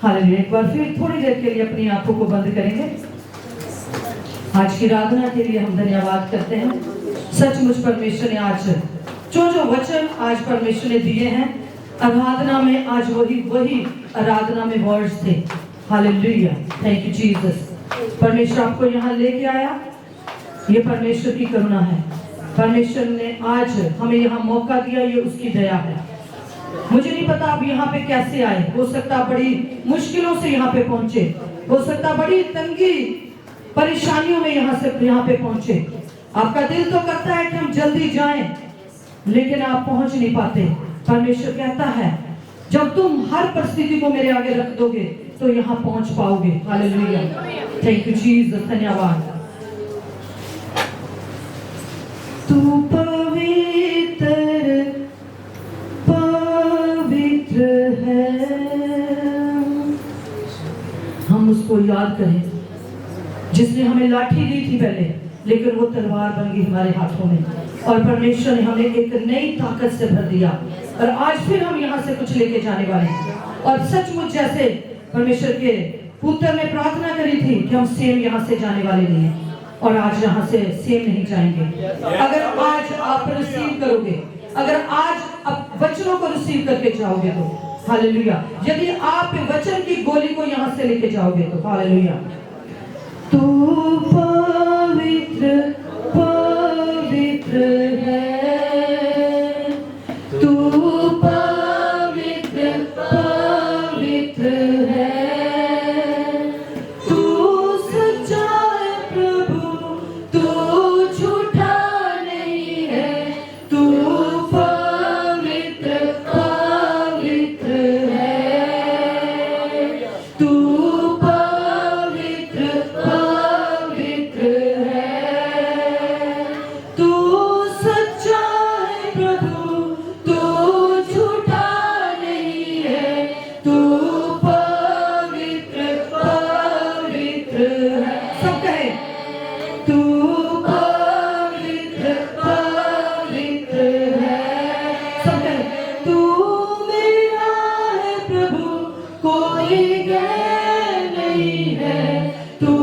Hallelujah. एक बार फिर थोड़ी देर के लिए अपनी आंखों को बंद करेंगे। आज की आराधना के लिए हम धन्यवाद करते हैं। सचमुच परमेश्वर ने आज जो वचन आज परमेश्वर ने दिए हैं आराधना में, आज वही आराधना में वर्ड्स थे। Hallelujah, thank you Jesus. परमेश्वर आपको यहाँ लेके आया, ये परमेश्वर की करुणा है। परमेश्वर ने आज हमें यहाँ मौका दिया, ये उसकी दया है। मुझे नहीं पता आप यहाँ पे कैसे आए, हो सकता बड़ी मुश्किलों से यहाँ पे पहुंचे, हो सकता बड़ी तंगी परेशानियों में यहाँ पे पहुंचे। आपका दिल तो करता है कि हम जल्दी जाएं, लेकिन आप पहुंच नहीं पाते। परमेश्वर कहता है जब तुम हर परिस्थिति को मेरे आगे रख दोगे तो यहाँ पहुंच पाओगे। हालेलुया, थैंक यू जीसस, धन्यवाद। तू पवित्र है, हम उसको याद करें जिसने हमें लाठी दी थी पहले, लेकिन वो तलवार बन गई हमारे हाथों में, और परमेश्वर ने हमें एक नई ताकत से भर दिया, और आज फिर हम यहाँ से कुछ लेके जाने वाले हैं। और सचमुच जैसे परमेश्वर के पुत्र ने प्रार्थना करी थी कि हम सेम यहाँ से जाने वाले नहीं हैं, और आज यहाँ से सेम नहीं जाएंगे। अगर आज आप रिसीव करोगे, अगर आज आप वचनों को रिसीव करके जाओगे तो हालेलुया। यदि आप वचन की गोली को यहाँ से लेके जाओगे तो हालेलुया। तू पवित्र पवित्र है, तू पवित्र पवित्र है, तू सच्चा है प्रभु, तू झूठा नहीं है, तू पवित्र पवित्र है, तू पवित्र पवित्र है, तू सच्चा है प्रभु, तू झूठा नहीं है, तू पवित्र पवित्र है। सब कहे तू पवित्र पवित्र है। सब कहे तू मेरा है प्रभु, कोई गैर नहीं है, तू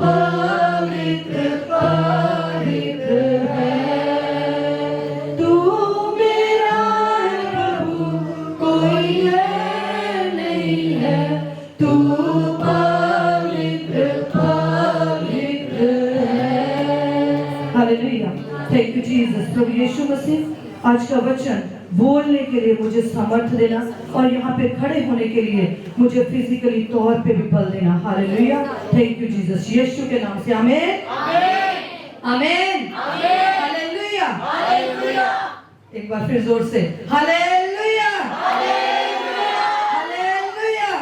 पवित्र पवित्र है, तू मेरा है प्रभु, कोई गैर नहीं है, तू पवित्र पवित्र है। Hallelujah, thank you Jesus. प्रभु यीशु मसीह आज का वचन बोलने के लिए मुझे सामर्थ्य देना, और यहाँ पे खड़े होने के लिए मुझे फिजिकली तौर पे भी बल देना। Hallelujah, thank you Jesus. यीशु के नाम से आमीन आमीन हालेलुया हालेलुया। एक बार फिर जोर से हालेलुया हालेलुया हालेलुया।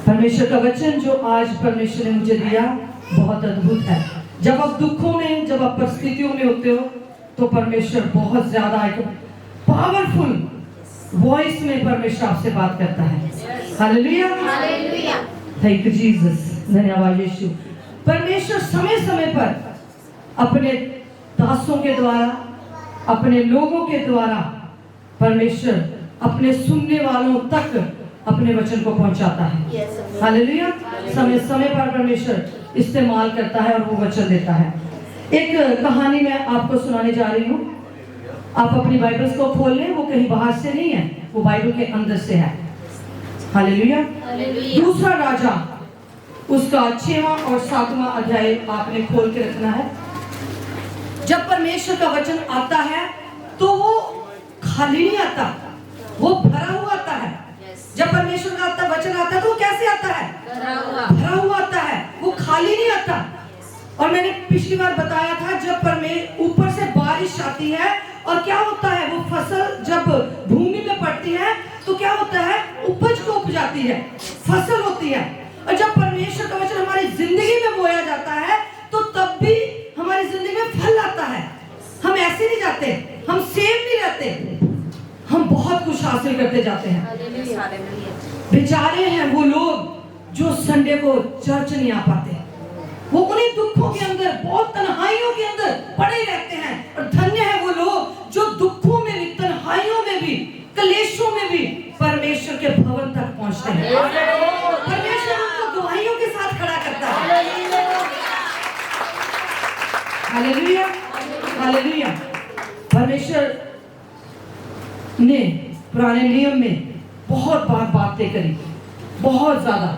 परमेश्वर का वचन जो आज परमेश्वर ने मुझे दिया बहुत अद्भुत है। जब आप दुखों में, जब आप परिस्थितियों में होते हो तो परमेश्वर बहुत ज्यादा एक पावरफुल वॉइस में परमेश्वर आपसे बात करता है। Hallelujah hallelujah, thank you Jesus, धन्यवाद यीशु। परमेश्वर समय समय पर अपने दासों के द्वारा, अपने लोगों के द्वारा परमेश्वर अपने सुनने वालों तक अपने वचन को पहुंचाता है। हालेलुया, समय समय पर परमेश्वर इस्तेमाल करता है और वो वचन देता है। एक कहानी मैं आपको सुनाने जा रही हूँ। आप अपनी बाइबल्स को खोल लें, वो कहीं बाहर से नहीं है, वो बाइबल के अंदर से है। हालेलुया। दूसरा राजा, उसका 6वां और 7वां अध्याय आपने खोल के रखना है। जब परमेश्वर का वचन आता है तो वो खाली नहीं आता, वो भरा हुआ आता है। जब परमेश्वर का वचन आता है तो वो कैसे आता है? भरा हुआ आता है, वो खाली नहीं आता। और मैंने पिछली बार बताया था जब ऊपर से बारिश आती है और क्या होता है, वो फसल जब भूमि में पड़ती है तो क्या होता है, उपज को उपजाती है, फसल होती है। और जब परमेश्वर का वचन हमारी जिंदगी में बोया जाता है तो तब भी हमारी जिंदगी में फल आता है। हम ऐसे नहीं जाते, हम सेम नहीं रहते, हम बहुत कुछ हासिल करते जाते हैं। बेचारे हैं वो लोग जो संडे को चर्च नहीं आ पाते, वो उन्हीं दुखों के अंदर, बहुत तन्हाइयों के अंदर पड़े रहते हैं। और धन्य है वो लोग जो दुखों में भी, तन्हाइयों में भी, कलेशों पहुंचते हैं। परमेश्वर उनको गवाहियों के साथ खड़ा करता है। Hallelujah, hallelujah. परमेश्वर ने पुराने नियम में बहुत बार बातें करी, बहुत ज्यादा।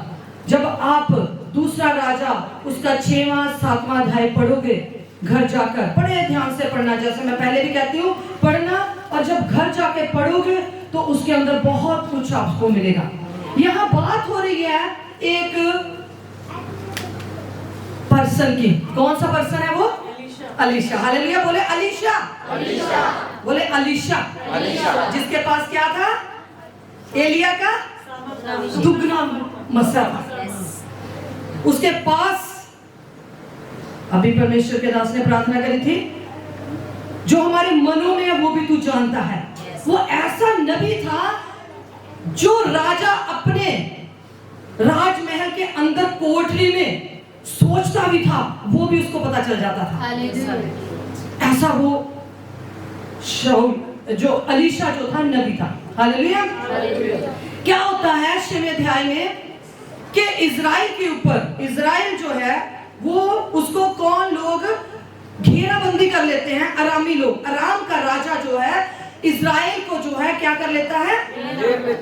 जब आप दूसरा राजा उसका 6वां 7वां अध्याय पढ़ोगे घर जाकर, बड़े ध्यान से पढ़ना, जैसे मैं पहले भी कहती हूँ पढ़ना, और जब घर जाके पढ़ोगे तो उसके अंदर बहुत कुछ आपको मिलेगा। यहाँ बात हो रही है एक पर्सन की। कौन सा पर्सन है वो? अलीशा। हालेलुया, बोले अलीशा, अलीशा, बोले अलीशा, अलीशा, जिसके पास क्या था? एलिया का दुगना मसा था। उसके पास अभी परमेश्वर के दास ने प्रार्थना करी थी, जो हमारे मनों में है वो भी तू जानता है। वो ऐसा नबी था जो राजा अपने राजमहल के अंदर कोठरी में सोचता भी था, वो भी उसको पता चल जाता था। ऐसा वो शाऊल जो अलीशा जो था नबी था। हालेलुया। क्या होता है 6वें अध्याय में कि इजराइल के ऊपर, इजराइल जो है वो उसको कौन लोग घेराबंदी कर लेते हैं? अरामी लोग। अराम का राजा जो है इजराइल को जो है क्या कर लेता है?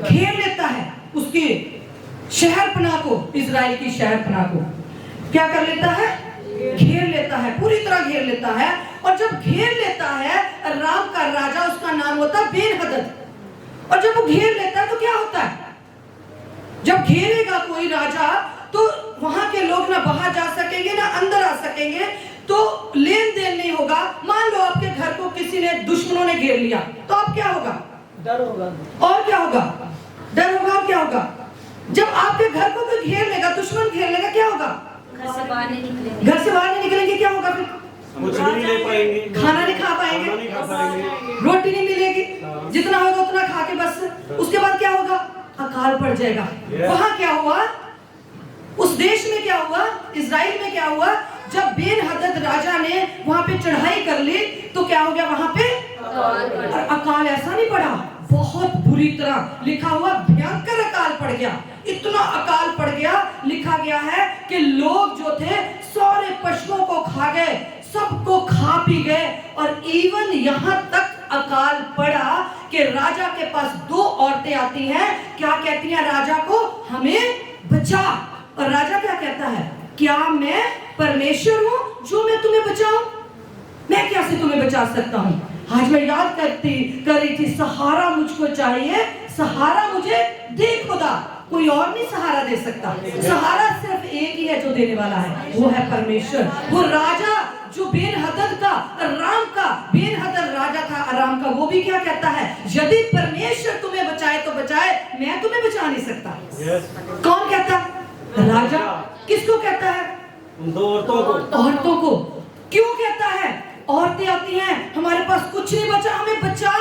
घेर लेता है। उसके शहरपनाह को, इजराइल की शहरपनाह को क्या कर लेता है? घेर लेता है, पूरी तरह घेर लेता है। और जब घेर लेता है अराम का राजा, उसका नाम होता है बेन-हदद। और जब वो घेर लेता है तो क्या होता है? जब घेरेगा कोई राजा तो वहां के लोग ना बाहर जा सकेंगे ना अंदर आ सकेंगे, तो लेन देन नहीं होगा। मान लो आपके घर को किसी ने, दुश्मनों ने घेर लिया, तो अब क्या होगा? डर होगा। और क्या होगा? डर होगा। और क्या होगा? जब आपके घर को कोई घेर लेगा, दुश्मन घेर लेगा, क्या होगा? घर से बाहर नहीं निकलेंगे। घर से बाहर नहीं निकलेंगे, क्या होगा फिर? कुछ भी नहीं ले पाएंगे, खाना नहीं खा पाएंगे, रोटी नहीं मिलेगी, जितना होगा उतना खा के बस। उसके बाद क्या होगा? अकाल पड़ जाएगा। वहां क्या हुआ? उस देश में क्या हुआ? इजराइल में क्या हुआ? जब बेन-हदद राजा ने वहां पे चढ़ाई कर ली तो क्या हो गया? वहां पे अकाल। ऐसा नहीं पड़ा, बहुत बुरी तरह लिखा हुआ, भयंकर अकाल पड़ गया। इतना अकाल पड़ गया, लिखा गया है कि लोग जो थे सारे पशुओं को खा गए, सबको खा पी गए। और इवन यहाँ तक अकाल पड़ा कि राजा के पास 2 औरतें आती हैं। क्या कहती हैं राजा को? हमें बचा। और राजा क्या कहता है? क्या मैं परमेश्वर हूं जो मैं तुम्हें बचाऊं? मैं कैसे तुम्हें बचा सकता हूं? आज मैं याद कर रही थी, सहारा मुझको चाहिए, सहारा मुझे दे खुदा। कोई और नहीं सहारा दे सकता। सहारा सिर्फ एक ही है जो देने वाला है, वो है परमेश्वर। वो राजा जो बेन-हदद का, अराम का, बेन-हदद राजा था अराम का, वो भी क्या कहता है? यदि परमेश्वर तुम्हें बचाए तो बचाए, मैं तुम्हें बचा नहीं सकता। कौन कहता? राजा। किसको कहता है? 2 औरतों को। औरतों को। क्यों कहता है? औरतें आती हैं, हमारे पास कुछ नहीं बचा, हमें बचा।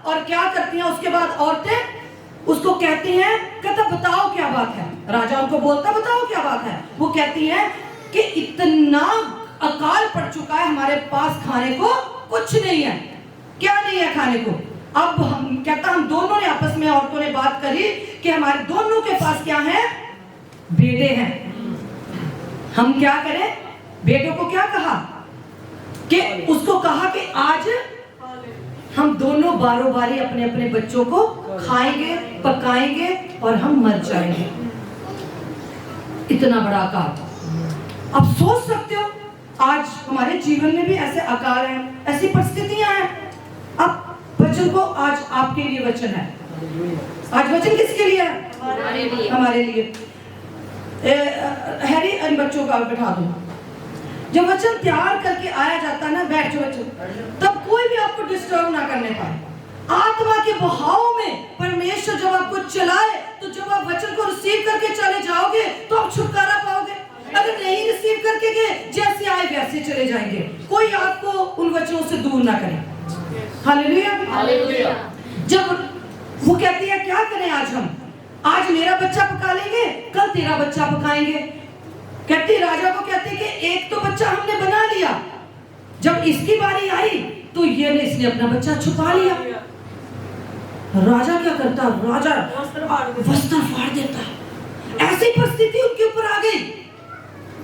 और क्या करती हैं उसके बाद औरतें? उसको कहती हैं, कहता बताओ क्या बात है। राजा उनको बोलता बताओ क्या बात है। वो कहती हैं कि इतना अकाल पड़ चुका है, हमारे पास खाने को कुछ नहीं है। क्या नहीं है खाने को? अब हम कहता, हम दोनों ने आपस में, औरतों ने बात करी कि हमारे दोनों के पास क्या है? बेटे हैं। हम क्या करें? बेटों को क्या कहा कि उसको कहा कि आज हम दोनों बारों बारी अपने अपने बच्चों को खाएंगे, पकाएंगे और हम मर जाएंगे। इतना बड़ा अकाल। अब सोच सकते हो आज हमारे जीवन में भी ऐसे अकाल हैं, ऐसी परिस्थितियां हैं। अब वचन को, आज आपके लिए वचन है। आज वचन किसके लिए है? हमारे लिए। हैरी इन बच्चों का बैठा दो। जब वचन तैयार करके आया जाता है ना, बैठ जाओ बच्चों, तब कोई भी आपको डिस्टर्ब ना करने पाए। आत्मा के बहाव में परमेश्वर जब आपको चलाए, तो जब आप वचन को रिसीव करके चले जाओगे तो आप छुटकारा पाओगे। अगर नहीं रिसीव करके गए, जैसे आए वैसे चले जाएंगे। कोई आपको उन वचनों से दूर ना करे। Hallelujah, hallelujah. जब वो कहती है क्या करें आज हम? आज मेरा बच्चा पका लेंगे, कल तेरा बच्चा पकाएंगे। कहती राजा को कहती कि एक तो बच्चा हमने बना लिया, जब इसकी बारी आई तो इसने अपना बच्चा छुपा लिया। राजा क्या करता? राजा वस्त्र फाड़ देता। ऐसी परिस्थिति उनके ऊपर आ गई।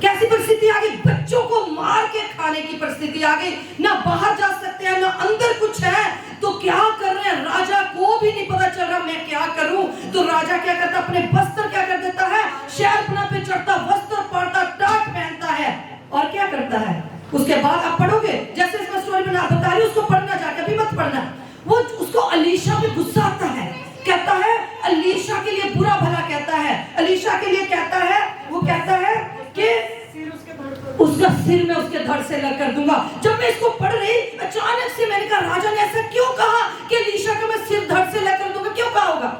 कैसी परिस्थिति आ गई? बच्चों को मार के खाने की परिस्थिति आ गई। ना बाहर जा सकते हैं, ना अंदर कुछ है, तो क्या कर रहे हैं? राजा को भी नहीं पता चल रहा मैं क्या करूं। तो राजा क्या करता? अपने वस्त्र क्या कर देता है? शहरपनाह पे चढ़ता, वस्त्र फाड़ता, टाट पहनता है और क्या करता है? उसके बाद आप पढ़ोगे, जैसे इसमें स्टोरी में बता रही, उसको पढ़ना जाके, अभी मत पढ़ना। वो उसको अलीशा पे गुस्सा आता है, कहता है अलीशा के लिए बुरा भला कहता है, अलीशा के लिए कहता है, वो कहता है कि उसका सिर मैं उसके धड़ से लग कर दूंगा। जब मैं इसको पढ़ रही, अचानक से मैंने कहा राजा ने ऐसा क्यों कहा कि अलीशा का मैं सिर धड़ से लग कर दूंगा? क्यों कहा होगा?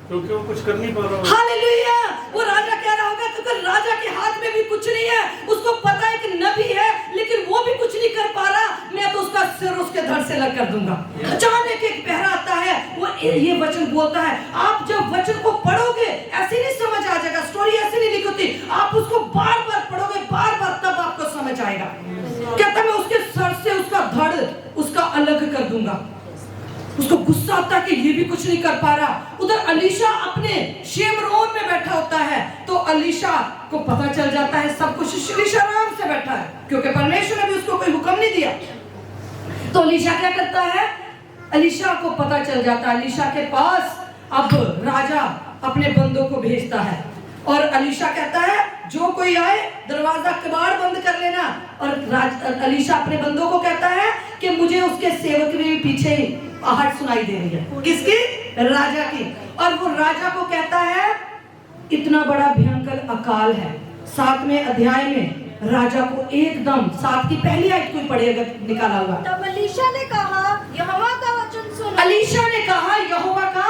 क्योंकि वो कुछ कर नहीं पा रहा। हालेलुया! वो राजा कह रहा होगा क्योंकि राजा के हाथ में भी कुछ नहीं है। उसको पता है कि नबी है, लेकिन वो भी कुछ नहीं कर पा रहा। मैं तो उसका सिर उसके धड़ से लग कर दूंगा। अचानक एक पहरा आता है, वो ये वचन बोलता है। आप जब वचन को पढ़ोगे ऐसे नहीं समझ आ जाएगा, स्टोरी ऐसे नहीं लिखी होती। आप उसको बार बार पढ़ोगे, बार बार, तब आपको समझ आएगा। कहता मैं उसके सर से उसका धड़ उसका अलग कर दूंगा। उसको गुस्सा आता है कि ये भी कुछ नहीं कर पा रहा। उधर अलीशा अपने शेमरोन में बैठा होता है, तो अलीशा को पता चल जाता है सब कुछ। अलीशा आराम से बैठा है क्योंकि परमेश्वर ने भी उसको कोई हुक्म नहीं दिया। तो अलीशा क्या करता है? अलीशा को पता चल जाता है। अलीशा के पास अब राजा अपने बंदों को भेजता है और अलीशा कहता है जो कोई आए दरवाजा कबाड़ बंद कर लेना। और अलीशा अपने बंदों को कहता है कि मुझे उसके सेवक भी पीछे आहट सुनाई दे रही है। किसकी? राजा की। और वो राजा को कहता है इतना बड़ा भयंकर अकाल है। 7वें अध्याय में राजा को एकदम 7 की पहली आयत कोई पढ़ेगा निकाला हुआ। तब अलीशा ने कहा यहोवा का वचन सुनो। अलीशा ने कहा यहोवा का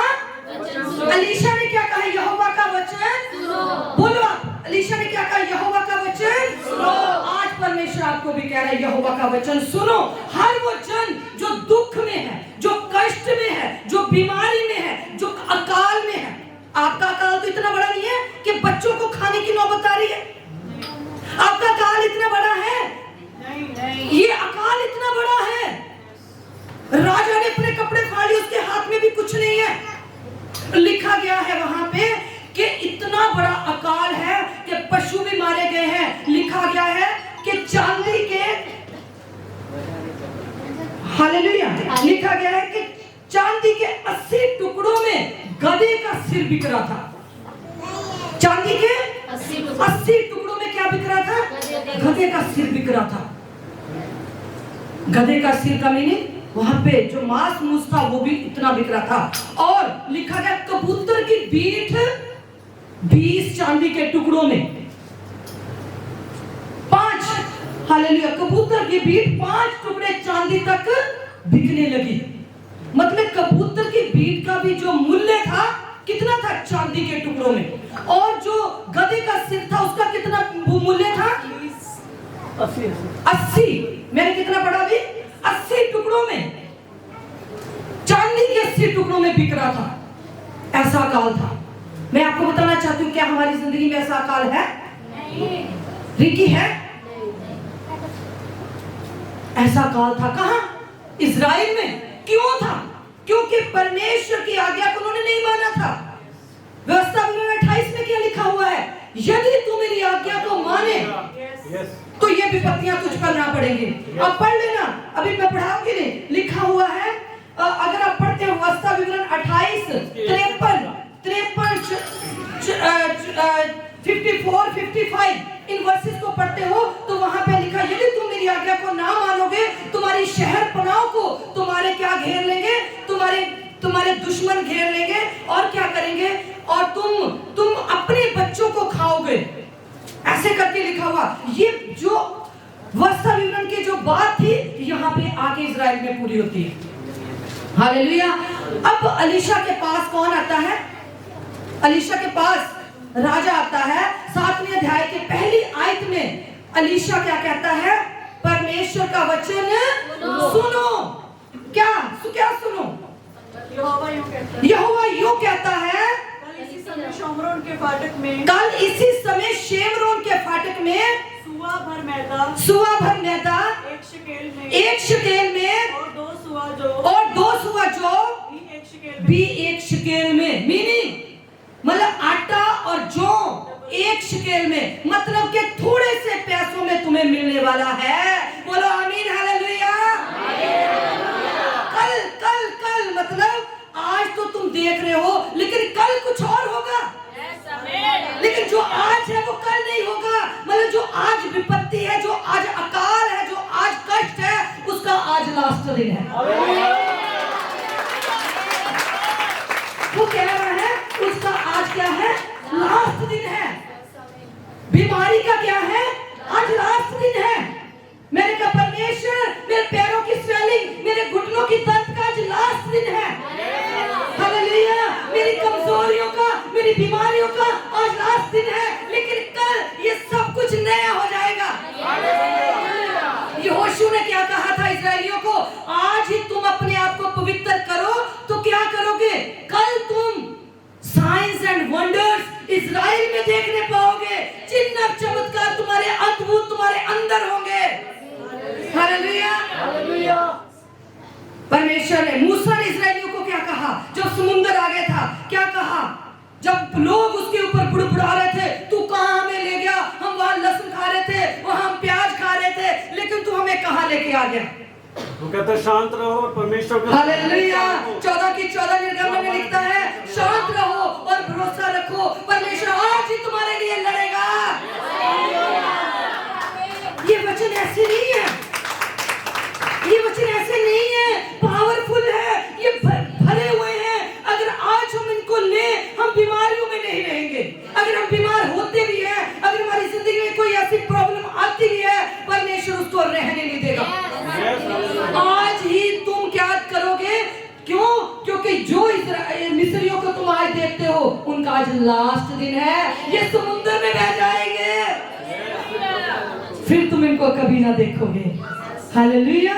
वचन सुनो। अलीशा ने क्या कहा? यहोवा का वचन सुनो। बोलो आप, अलीशा ने क्या कहा? यहोवा का वचन सुनो। आज परमेश्वर आपको भी कह रहा है यहोवा का वचन सुनो। हर वो जन जो दुख में है, जो कष्ट में है, जो बीमारी में है, जो अकाल में है। आपका अकाल तो इतना बड़ा नहीं है कि बच्चों को खाने की नौबत आ रही है। आपका अकाल इतना बड़ा है? नहीं। ये अकाल इतना बड़ा है। राजा ने अपने कपड़े फाड़े, उसके हाथ में भी कुछ नहीं है। लिखा गया है वहां पे कि इतना बड़ा अकाल है कि पशु भी मारे गए हैं। लिखा गया है कि चांदी के, हालेलुया, लिखा गया है कि चांदी के 80 टुकड़ों में गधे का सिर बिक रहा था। चांदी के 80 टुकड़ों में क्या बिक रहा था? गधे का सिर बिक रहा था। गधे का सिर का मीनिंग वहां पे जो मांस मूस था वो भी इतना बिक रहा था। और लिखा गया कबूतर की बीट 20 चांदी के टुकड़ों में 5, हालेलुया, कबूतर की बीट 5 टुकड़े चांदी तक बिकने लगी। मतलब कबूतर की बीट का भी जो मूल्य था कितना था? चांदी के टुकड़ों में। और जो गधे का सिर था उसका कितना मूल्य था? 80। मैंने कितना पढ़ा अभी? 80 टुकड़ों में, चांदी के 80 टुकड़ों में बिक रहा था। ऐसा अकाल था। मैं आपको बताना चाहती हूँ क्या हमारी जिंदगी में ऐसा अकाल है? नहीं। रिकी है? ऐसा अकाल था। कहां? इजराइल में। क्यों था? क्योंकि परमेश्वर की आज्ञा को उन्होंने नहीं माना था। व्यवस्था 28 में क्या लिखा हुआ है? यदि तू मेरी आज्ञा को माने तो ये विपत्तियां तुझ पर ना पड़ेंगी। अब पढ़ लेना, अभी मैं पढ़ाऊंगी नहीं। लिखा हुआ है, अगर आप पढ़ते हैं व्यवस्था विवरण 28, 53, 54, 55 इन वर्सेस को पढ़ते हो तो वहां पे लिखा यदि तुम मेरी आज्ञा को ना मानोगे तुम्हारी शहर पनाह को तुम्हारे क्या घेर लेंगे? तुम्हारे दुश्मन घेर लेंगे और क्या करेंगे? और तुम अपने बच्चों को खाओगे। ऐसे करके लिखा हुआ। ये जो व्यवस्था विवरण की जो बात थी यहाँ पे आके इजराइल में पूरी होती है। हालेलुया। अब अलीशा के पास कौन आता है? अलीशा के पास राजा आता है। 7वें अध्याय के पहली आयत में अलीशा क्या कहता है? परमेश्वर का वचन सुनो। क्या सुनो? यहोवा यूं कहता है कल इसी समय शेमरोन के फाटक में सुआ भर मैदा 1 शकेल में और 2 सुआ जो भी एक शकेल में, मीनिंग मतलब आटा और जौ एक शकेल में, मतलब कि थोड़े से पैसों में तुम्हें मिलने वाला है। बोलो आमीन, हालेलुया। कल कल कल मतलब आज तो तुम देख रहे हो, लेकिन कल कुछ और होगा। लेकिन जो आज है वो कल नहीं होगा। मतलब जो आज विपत्ति है, जो आज अकाल है, जो आज कष्ट है, उसका आज लास्ट दिन है। वो कह रहा है उसका आज क्या है, लास्ट दिन है। बीमारी का क्या है, आज लास्ट दिन है। मैंने कहा परमेश्वर मेरे पैरों की स्वेलिंग, मेरे घुटनों की दर्द का आज लास्ट दिन है। हालेलुया। मेरी कमजोरियों का, मेरी बीमारियों का आज लास्ट दिन है, लेकिन कल ये सब कुछ नया हो जाएगा। यहोशू ने क्या कहा था इस्राएलियों को, आज ही तुम अपने आप को पवित्र करो तो क्या करोगे, कल तुम साइंस एंड वंडर्स इजराइल में देखने पाओगे। चिन्ह चमत्कार तुम्हारे अद्भुत तुम्हारे अंदर होंगे। हालेलुया। परमेश्वर ने, मूसा ने इस्राएलियों को क्या कहा जब समुद्र आ गया था, क्या कहा जब लोग उसके ऊपर बुड़बुड़ा रहे थे, तू कहां हमें ले गया, हम वहां लहसुन खा रहे थे, वहां हम प्याज खा रहे थे, लेकिन तू हमें कहां लेके आ गया। वो कहता है शांत रहो और परमेश्वर का हालेलुया। 14 की 14 निर्गमन में लिखता है, शांत रहो और भरोसा रखो, परमेश्वर आज ही तुम्हारे लिए लड़ेगा। ये वचन ऐसे नहीं है, ये वचन ऐसे नहीं है, पावरफुल है, ये भरे हुए हैं। अगर आज हम इनको ले, हम बीमारियों में नहीं रहेंगे। अगर हम बीमार होते भी हैं, अगर हमारी जिंदगी में कोई ऐसी प्रॉब्लम आती भी है, परमेश्वर उसको रहने नहीं देगा। आज ही तुम क्या करोगे, क्यों, क्योंकि जो मिस्रियों को तुम आज देखते हो, उनका आज लास्ट दिन है। ये समुद्र में बह जाएंगे, फिर तुम इनको कभी ना देखोगे। Hallelujah,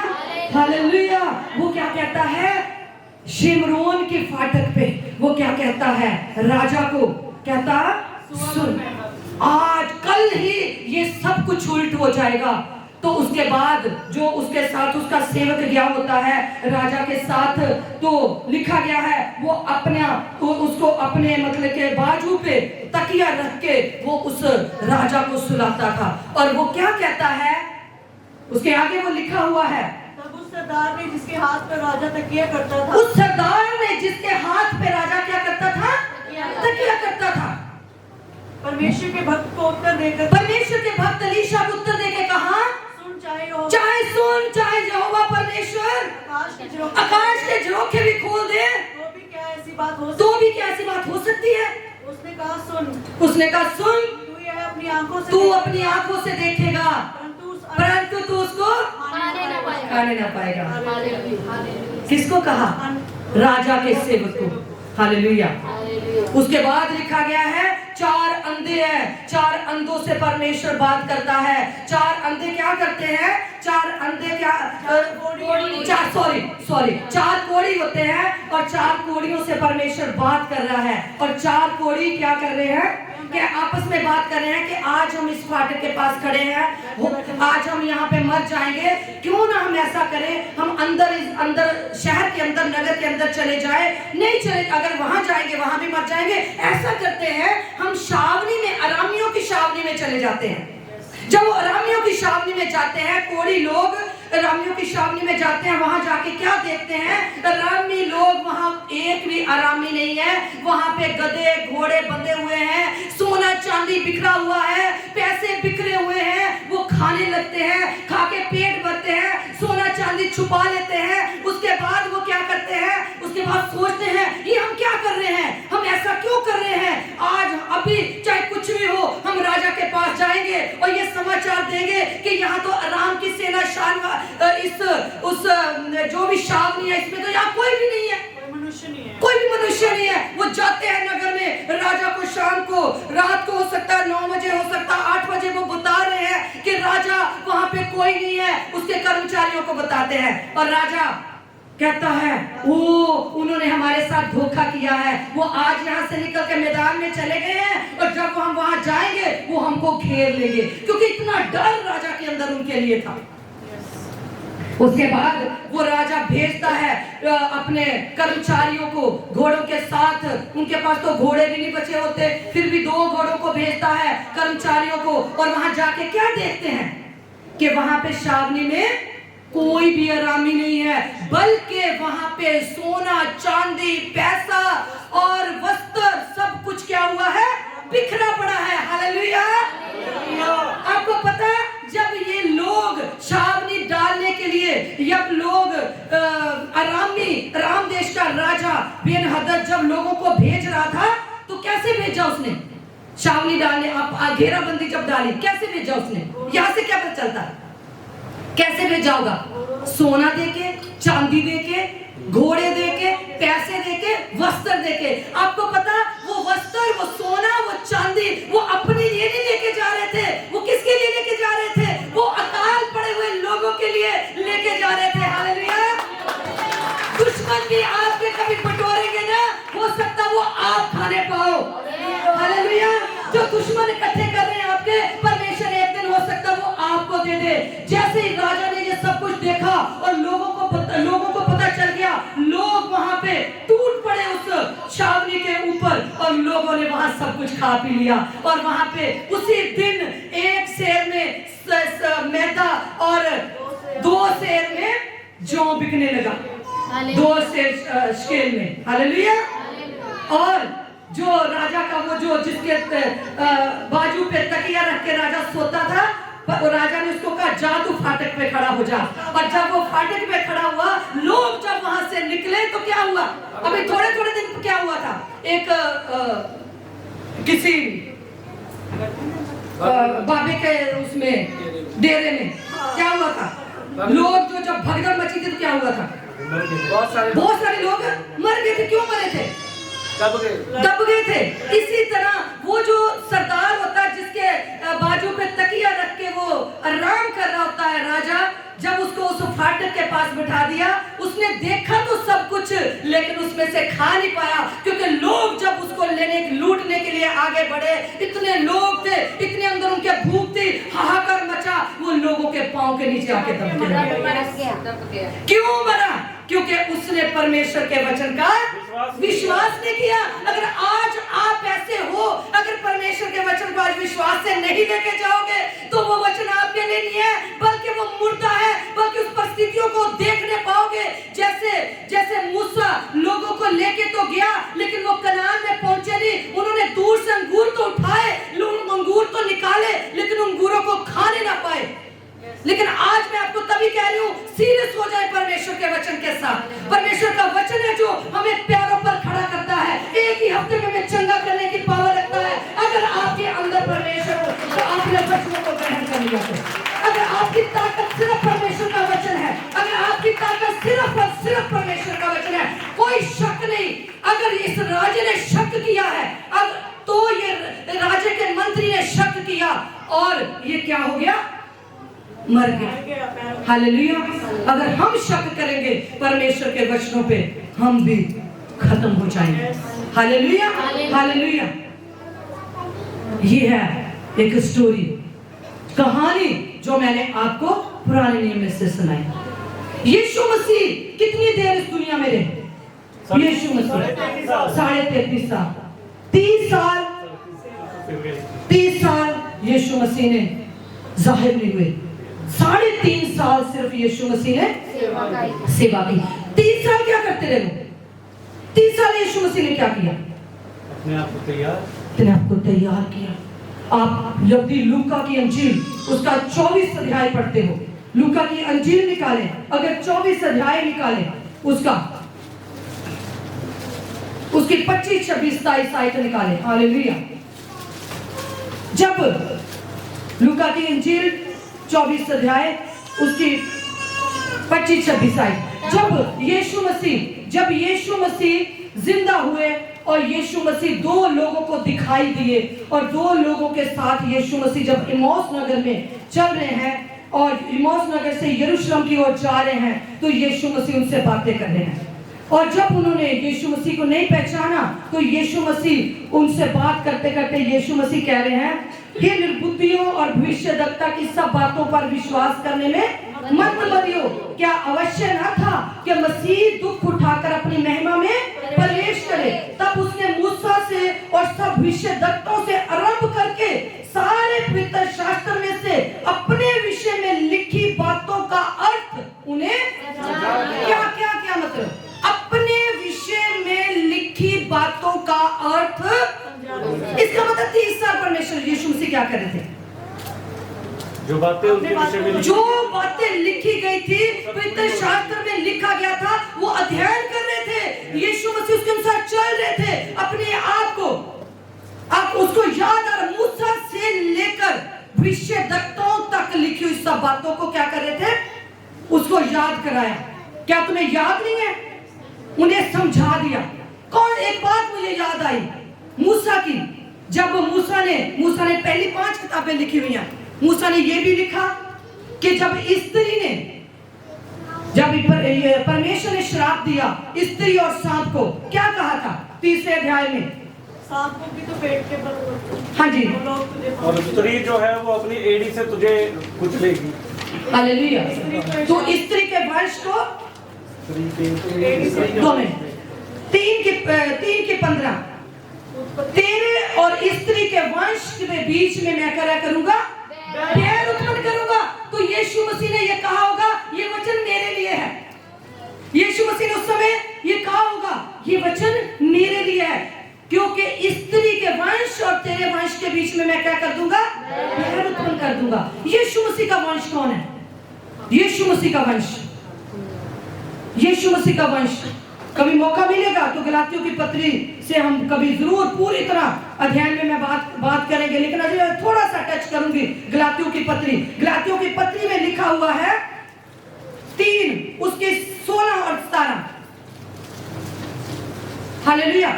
hallelujah. वो क्या कहता है, शिमरोन के फाटक पे वो क्या कहता है, राजा को कहता, सुन आज कल ही ये सब कुछ उल्ट हो जाएगा। तो उसके बाद जो उसके साथ उसका सेवक गया होता है राजा के साथ, तो लिखा गया है वो अपना उसको अपने मतलब के बाजू पे तकिया रख के वो उस राजा को सुलाता था। और वो क्या कहता है, उसके आगे वो लिखा हुआ है, तब उस सरदार ने जिसके हाथ पर राजा तकिया करता था, उस सरदार ने जिसके हाथ पे राजा क्या करता था, तकिया करता था, परमेश्वर के भक्त को उत्तर देकर, परमेश्वर के भक्त एलीशा को उत्तर देके कहा, सुन चाहे हो, चाहे सुन चाहे यहोवा परमेश्वर आकाश के झरोखे भी खोल दे, तो भी क्या ऐसी बात हो तो भी क्या ऐसी बात हो सकती है। उसने कहा सुन, उसने कहा सुन, तू यह अपनी आंखों से तू अपनी आंखों से देखेगा, परंतु तू उसको खाने ना पाएगा। किसको कहा, राजा के सेवक को। हालेलुया। उसके बाद लिखा गया है, चार अंधे हैं, चार अंधों से परमेश्वर बात करता है। चार अंधे क्या करते हैं, चार अंधे क्या, चार कोड़ी होते हैं और चार कोड़ियों से परमेश्वर बात कर रहा है। और चार कोड़ी क्या कर रहे हैं, कि आपस में बात कर रहे हैं कि आज हम इस फाटक के पास खड़े हैं, आज हम यहाँ पे मर जाएंगे, क्यों ना हम ऐसा करें, हम अंदर शहर के अंदर, नगर के अंदर चले जाए, नहीं चले, अगर वहां जाएंगे वहां भी मर जाएंगे। ऐसा करते हैं, हम छावनी में, अरामियों की छावनी में चले जाते हैं। जब वो अरामियों की छावनी में जाते हैं, कोड़ी लोग अरामियों की छावनी में जाते हैं, वहां जाके क्या देखते हैं, अरामी लोग, वहां एक भी अरामी नहीं है, वहां पे गधे घोड़े बंधे हुए हैं, सोना चांदी बिखरा हुआ है, पैसे बिखरे हुए हैं, वो खाने लगते हैं, खा के पेट भरते हैं, सोना चांदी छुपा लेते हैं। उसके बाद वो क्या करते हैं, उसके बाद सोचते हैं ये हम क्या कर रहे हैं, हम ऐसा क्यों कर रहे हैं, आज अभी चाहे कुछ भी हो हम राजा के पास जाएंगे और ये समाचार देंगे कि यहाँ तो अराम की सेना शान उस जो भी छावनी है इसमें तो यहाँ कोई भी नहीं है, कोई भी मनुष्य नहीं है। वो जाते हैं नगर में, राजा को शाम को, रात को हो सकता है 9 बजे, हो सकता है 8 बजे, वो बता रहे हैं कि राजा वहां पे कोई नहीं है, उसके कर्मचारियों को बताते हैं। और राजा कहता है वो उन्होंने हमारे साथ धोखा किया है, वो आज यहाँ से निकल के मैदान में चले गए हैं और जब हम वहां जाएंगे वो हमको घेर लेंगे, क्योंकि इतना डर राजा के अंदर उनके लिए था। उसके बाद वो राजा भेजता है अपने कर्मचारियों को घोड़ों के साथ। उनके पास तो घोड़े भी नहीं बचे होते, फिर भी 2 घोड़ों को भेजता है कर्मचारियों को। और वहां जाके क्या देखते हैं कि वहां पे छावनी में कोई भी आरामी नहीं है, बल्कि वहां पे सोना, चांदी, पैसा और वस्त्र सब कुछ क्या हुआ है, बिखरा पड़ा है। हालेलुया। आपको पता है, जब ये लोग छावनी डालने के लिए, जब लोग राम देश का राजा बेन हदद जब लोगों को भेज रहा था, तो कैसे भेजा उसने? छावनी डालने, आप घेराबंदी जब डाली, कैसे भेजा उसने? यहां से क्या पता चलता है कैसे भेजा होगा? सोना देके, चांदी देके, घोड़े देके, पैसे देके, वस्त्र देके। आपको पता, वो वस्त्र, वो सोना, वो चांदी, वो अपने लिए नहीं लेके जा रहे थे। वो किसके लिए लेके जा रहे थे? वो अकाल पड़े हुए लोगों के लिए लेके जा रहे थे। हालेलुया। दुश्मन भी आपके कभी बटोरेंगे ना, हो सकता वो आप खाने पाओ। हालेलुया। जो दुश्मन इकट्ठे कर रहे हैं आपके, परमेश्वर एक दिन हो सकता वो आपको दे दे। जैसे ही राजा ने ये सब कुछ देखा और लोगों को पता चल गया, लोग वहां पे टूट पड़े उस छावनी के ऊपर और लोगों ने वहां सब कुछ खा पी लिया। और वहां पे उसी दिन 1 सेर में मैदा और 2 सेर में जौ बिकने लगा, 2 सेर स्केल में। हालेलुया। और जो राजा का वो जिसके बाजू पे तकिया रख के राजा सोता था, वो राजा ने उसको कहा, जा तू फाटक पे खड़ा हो जा। और जब वो फाटक पे खड़ा हुआ, लोग जब वहां से निकले तो क्या हुआ? अभी थोड़े दिन क्या हुआ था, एक किसी बाबे के उसमें डेरे में क्या हुआ था, लोग जो जब भगदड़ मची थी तो क्या हुआ था? बहुत सारे लोग मर गए थे। क्यों मरे थे? दब गए थे। इसी तरह वो जो सरदार होता है, जिसके बाजू पे तकिया रख के वो आराम कर रहा होता है, राजा जब उसको उस फाटक के पास बिठा दिया, उसने देखा तो सब कुछ, लेकिन उसमें से खा नहीं पाया, क्योंकि लोग जब उसको लूटने के लिए आगे बढ़े, इतने लोग थे, इतने अंदर उनके भूख थी, हाहाकार मचा, वो लोगों के पांव के नीचे आके दब गया। क्यों मरा? क्योंकि उसने परमेश्वर के वचन का विश्वास नहीं किया। अगर आज आप ऐसे हो, अगर परमेश्वर के वचन को आज विश्वास से नहीं लेके जाओगे, तो वो वचन आपके लिए नहीं है, बल्कि वो मुर्दा है। बल्कि उस परिस्थितियों को देखने पाओगे, जैसे मूसा लोगों को लेके तो गया, लेकिन वो कनान में पहुंचे नहीं। उन्होंने दूर से अंगूर तो उठाए, अंगूर तो निकाले, लेकिन अंगूरों को खाने ना पाए। लेकिन आज मैं आपको तभी कह रही हूँ, सीरियस हो जाए परमेश्वर के वचन के साथ। परमेश्वर का वचन है जो हमें पैरों पर खड़ा करता है, एक ही हफ्ते में हमें चंगा करने की पावर रखता है। अगर आपके अंदर परमेश्वर हो, तो आपने वचनों को ग्रहण कर लिया। अगर आपकी ताकत सिर्फ परमेश्वर का वचन है, अगर आपकी ताकत सिर्फ और सिर्फ परमेश्वर का वचन है, कोई शक नहीं। अगर इस राजे ने शक किया है, अब तो ये राजे के मंत्री ने शक किया और ये क्या हो गया? मर गया। हालेलुया। अगर हम शक करेंगे परमेश्वर के वचनों पे, हम भी खत्म हो जाएंगे। हालेलुया। हालेलुया। ये है एक स्टोरी, कहानी जो मैंने आपको पुराने नियम में से सुनाई। यीशु मसीह कितनी देर इस दुनिया में रहे? यीशु मसीह 33.5 साल। 30 साल यीशु मसीह ने जाहिर नहीं हुए। 3.5 साल सिर्फ यीशु मसीह ने सेवा की। 30 साल क्या करते रहे? 30 साल यीशु मसीह ने क्या किया? अपने आप को तैयार किया। आप यदि लूका की अंजील उसका 24 अध्याय पढ़ते हो, लूका की अंजील निकालें, अगर 24 अध्याय निकालें, उसकी 25, 26, 27 आयत निकालें। हालेलुया। जब लूका की अंजील 24 अध्याय उसकी 25, 26 आयत, जब यीशु मसीह जिंदा हुए और यीशु मसीह 2 लोगों को दिखाई दिए, और 2 लोगों के साथ यीशु मसीह जब इमौस नगर में चल रहे हैं और इमौस नगर से यरूशलेम की ओर जा रहे हैं, तो यीशु मसीह उनसे बातें कर रहे हैं। और जब उन्होंने यीशु मसीह को नहीं पहचाना तो यीशु मसीह उनसे बात करते करते यीशु मसीह कह रहे हैं, हे निर्बुद्धियों और भविष्यद्वक्ता की सब बातों पर विश्वास करने में मत बनियो। क्या अवश्य न था कि मसीह दुख उठाकर अपनी महिमा में प्रवेश करे? तब उसने मूसा से और सब भविष्यद्वक्ताओं से आरंभ करके सारे पवित्र शास्त्र में से अपने विषय में लिखी बातों का अर्थ उन्हें क्या क्या क्या मतलब अपने विषय में लिखी बातों का अर्थ, इसका मतलब 30 साल परमेश्वर यीशु मसीह क्या कर रहे थे? जो बातें उनके विषय में जो बातें लिखी गई थी, पवित्र शास्त्र में लिखा गया था, वो अध्ययन कर रहे थे। यीशु मसीह उसके अनुसार चल रहे थे। अपने आप को आप उसको याद और मूसा से लेकर भविष्यद्वक्ताओं तक लिखी हुई सब बातों को क्या कर रहे थे? उसको याद कराया। क्या तुम्हें याद नहीं है? उन्हें समझा दिया। कौन एक बात मुझे याद आई मूसा की, जब मूसा ने पहली 5 किताबें लिखी हुई हैं। मूसा ने यह भी लिखा कि जब परमेश्वर ने श्राप दिया स्त्री और सांप को, क्या कहा था 3रे अध्याय में? सांप को भी तो पेट के बल, हाँ जी, और स्त्री जो है वो अपनी एड़ी से तुझे कुचलेगी। हालेलुया। तो स्त्री के वंश को 2 मिनट 3 के 15 तेरे और स्त्री के वंश के बीच में मैं क्या करूंगा? बैर उत्पन्न करूंगा। तो यीशु मसीह ने ये कहा होगा, ये वचन मेरे लिए है। यीशु मसीह ने उस समय ये कहा होगा, ये वचन मेरे लिए है, क्योंकि स्त्री के वंश और तेरे वंश के बीच में मैं क्या कर दूंगा? बैर उत्पन्न कर दूंगा। यीशु मसीह का वंश कौन है? यीशु मसीह का वंश, यीशु मसीह का वंश। कभी मौका मिलेगा तो गलातियों की पत्री से हम कभी जरूर पूरी तरह अध्ययन में मैं बात करेंगे, लेकिन अभी थोड़ा सा टच करूंगी गलातियों की पत्री में लिखा हुआ है 3 उसके 16 और 17। हालेलुया।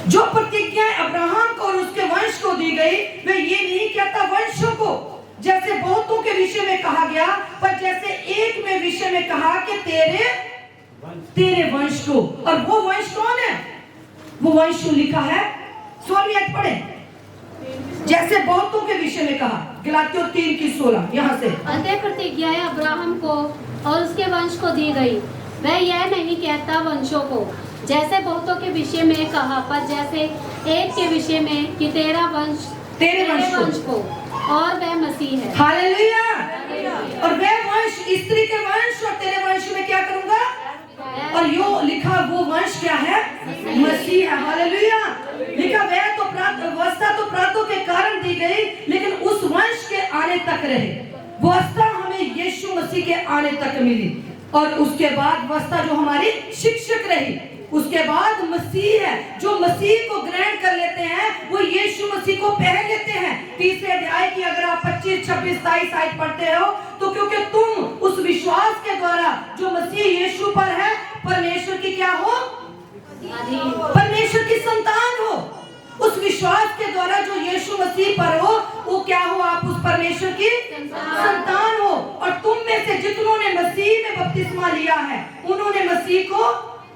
जो प्रतिज्ञा अब्राहम को और उसके वंश को दी गई, वह ये नहीं कहता वंशों को जैसे बहुतों के विषय में कहा गया, पर जैसे एक में विषय में कहा कि तेरे वंश को। और वो वंश कौन है? वो वंश लिखा है 16 पढ़े, जैसे बहुतों के विषय में कहा, गलातियों 3 की 16 यहाँ से। अतः प्रतिज्ञा अब्राहम को और उसके वंश को दी गई, वह यह नहीं कहता वंशों को जैसे बहुतों के विषय में कहा, पर जैसे एक के विषय में कि तेरे वंश को, और वह मसीह है। हालेलुया। और वह वंश स्त्री के वंश और तेरे वंश में क्या करूंगा? और यो लिखा वो वंश क्या है? मसीह है। हालेलुया। लिखा वह तो व्यवस्था तो प्रातों के कारण दी गई, लेकिन उस वंश के आने तक रहे। व्यवस्था हमें यीशु मसीह के आने तक मिली, और उसके बाद व्यवस्था जो हमारी शिक्षक रही, उसके बाद मसीह है। जो मसीह को ग्रहण कर लेते हैं वो यीशु मसीह को पहन लेते हैं। 3रे अध्याय की अगर आप 25, 26, 27 आयत पढ़ते हो तो क्योंकि तुम उस विश्वास के द्वारा जो मसीह यीशु पर है, परमेश्वर की क्या हो? परमेश्वर की संतान हो। उस विश्वास के द्वारा जो यीशु मसीह पर हो, वो क्या हो? आप उस परमेश्वर की संतान हो। और तुम में से जितनों ने मसीह में बपतिस्मा लिया है, उन्होंने मसीह को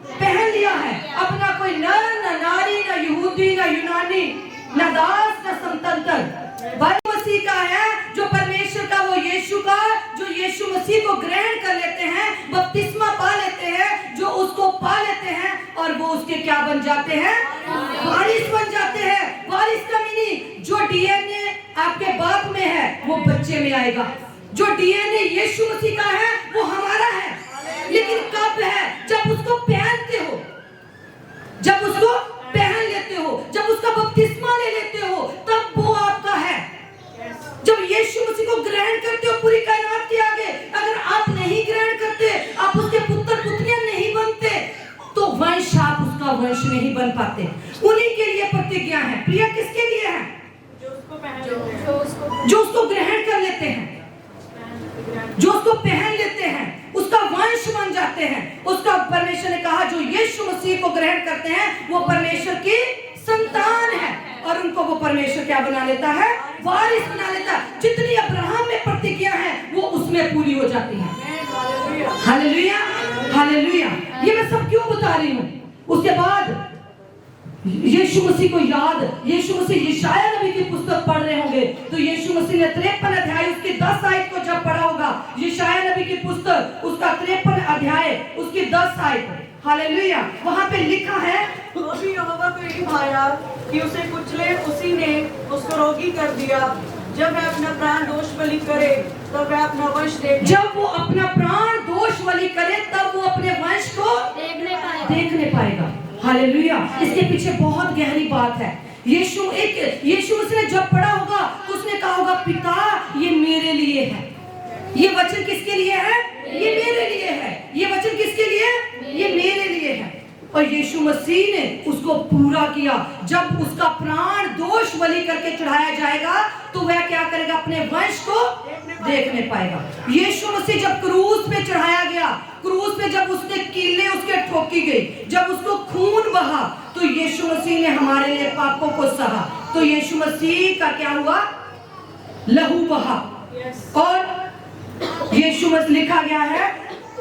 पहन लिया है। अपना कोई नर न नारी, न यहूदी न यूनानी, न दास न स्वतंत्र, बल मसीह का है। जो परमेश्वर का, वो यीशु का, जो यीशु मसीह को ग्रहण कर लेते हैं, बपतिस्मा पा लेते हैं, जो उसको पा लेते हैं, और वो उसके क्या बन जाते हैं? वारिस बन जाते हैं। वारिस का मीनिंग, जो डीएनए आपके बाप में है वो बच्चे में आएगा। जो डीएनए यीशु मसीह का है वो हमारा है, लेकिन कब है? जब उसको पहनते हो, जब उसको पहन लेते हो, जब उसका बपतिस्मा ले लेते हो, तब वो आपका है। जब यीशु मसीह को ग्रहण करते हो पूरी कायनात के आगे, अगर आप नहीं ग्रहण करते, आप उसके पुत्र पुत्रियां नहीं बनते, तो वंश आप उसका वंश नहीं बन पाते। उन्हीं के लिए प्रतिज्ञा है। प्रिय किसके लिए है? जो उसको ग्रहण कर लेते हैं, जो उसको पहन लेते हैं, उसका वंश बन जाते हैं। उसका परमेश्वर ने कहा जो यीशु मसीह को ग्रहण करते हैं वो परमेश्वर की संतान है, और उनको वो परमेश्वर क्या बना लेता है? वारिस बना लेता है। जितनी अब्राहम में प्रतिज्ञा है वो उसमें पूरी हो जाती है। Hallelujah, hallelujah. ये मैं सब क्यों बता रही हूँ? उसके बाद यीशु मसीह को याद, यीशु मसीह यशायाह नबी की पुस्तक पढ़ रहे होंगे तो यीशु मसीह ने 53 अध्याय उसके 10 आयत को जब पढ़ा होगा, यशायाह नबी की पुस्तक उसका 53 अध्याय उसकी 10 आयत, हालेलुया, वहां पे लिखा है, तो भी यहोवा को यही भाया कि उसे कुचले, उसी ने उसको रोगी कर दिया। जब वह अपना प्राण दोष बलि करे तब वह अपना वंश देखे। जब वो अपना प्राण दोष बलि करे तब वो अपने वंश को देखने पाएगा। हालेलुया। इसके पीछे बहुत गहरी बात है। यीशु मसीह ने जब पढ़ा होगा तो उसने कहा होगा, पिता ये मेरे लिए है। ये वचन किसके लिए है? ये मेरे लिए है। ये वचन किसके लिए? ये मेरे लिए है। और यीशु मसीह ने उसको पूरा किया। जब उसका प्राण दोष बलि करके चढ़ाया जाएगा तो वह क्या करेगा? अपने वंश को देखने पाएगा। यीशु मसीह जब क्रूस पे चढ़ाया गया, क्रूस पे जब उसने कीलें उसके ठोकी गई, जब उसको खून बहा, तो यीशु मसीह ने हमारे लिए पापों को सहा। तो यीशु मसीह का क्या हुआ? लहू बहा। और यीशु मसीह लिखा गया है,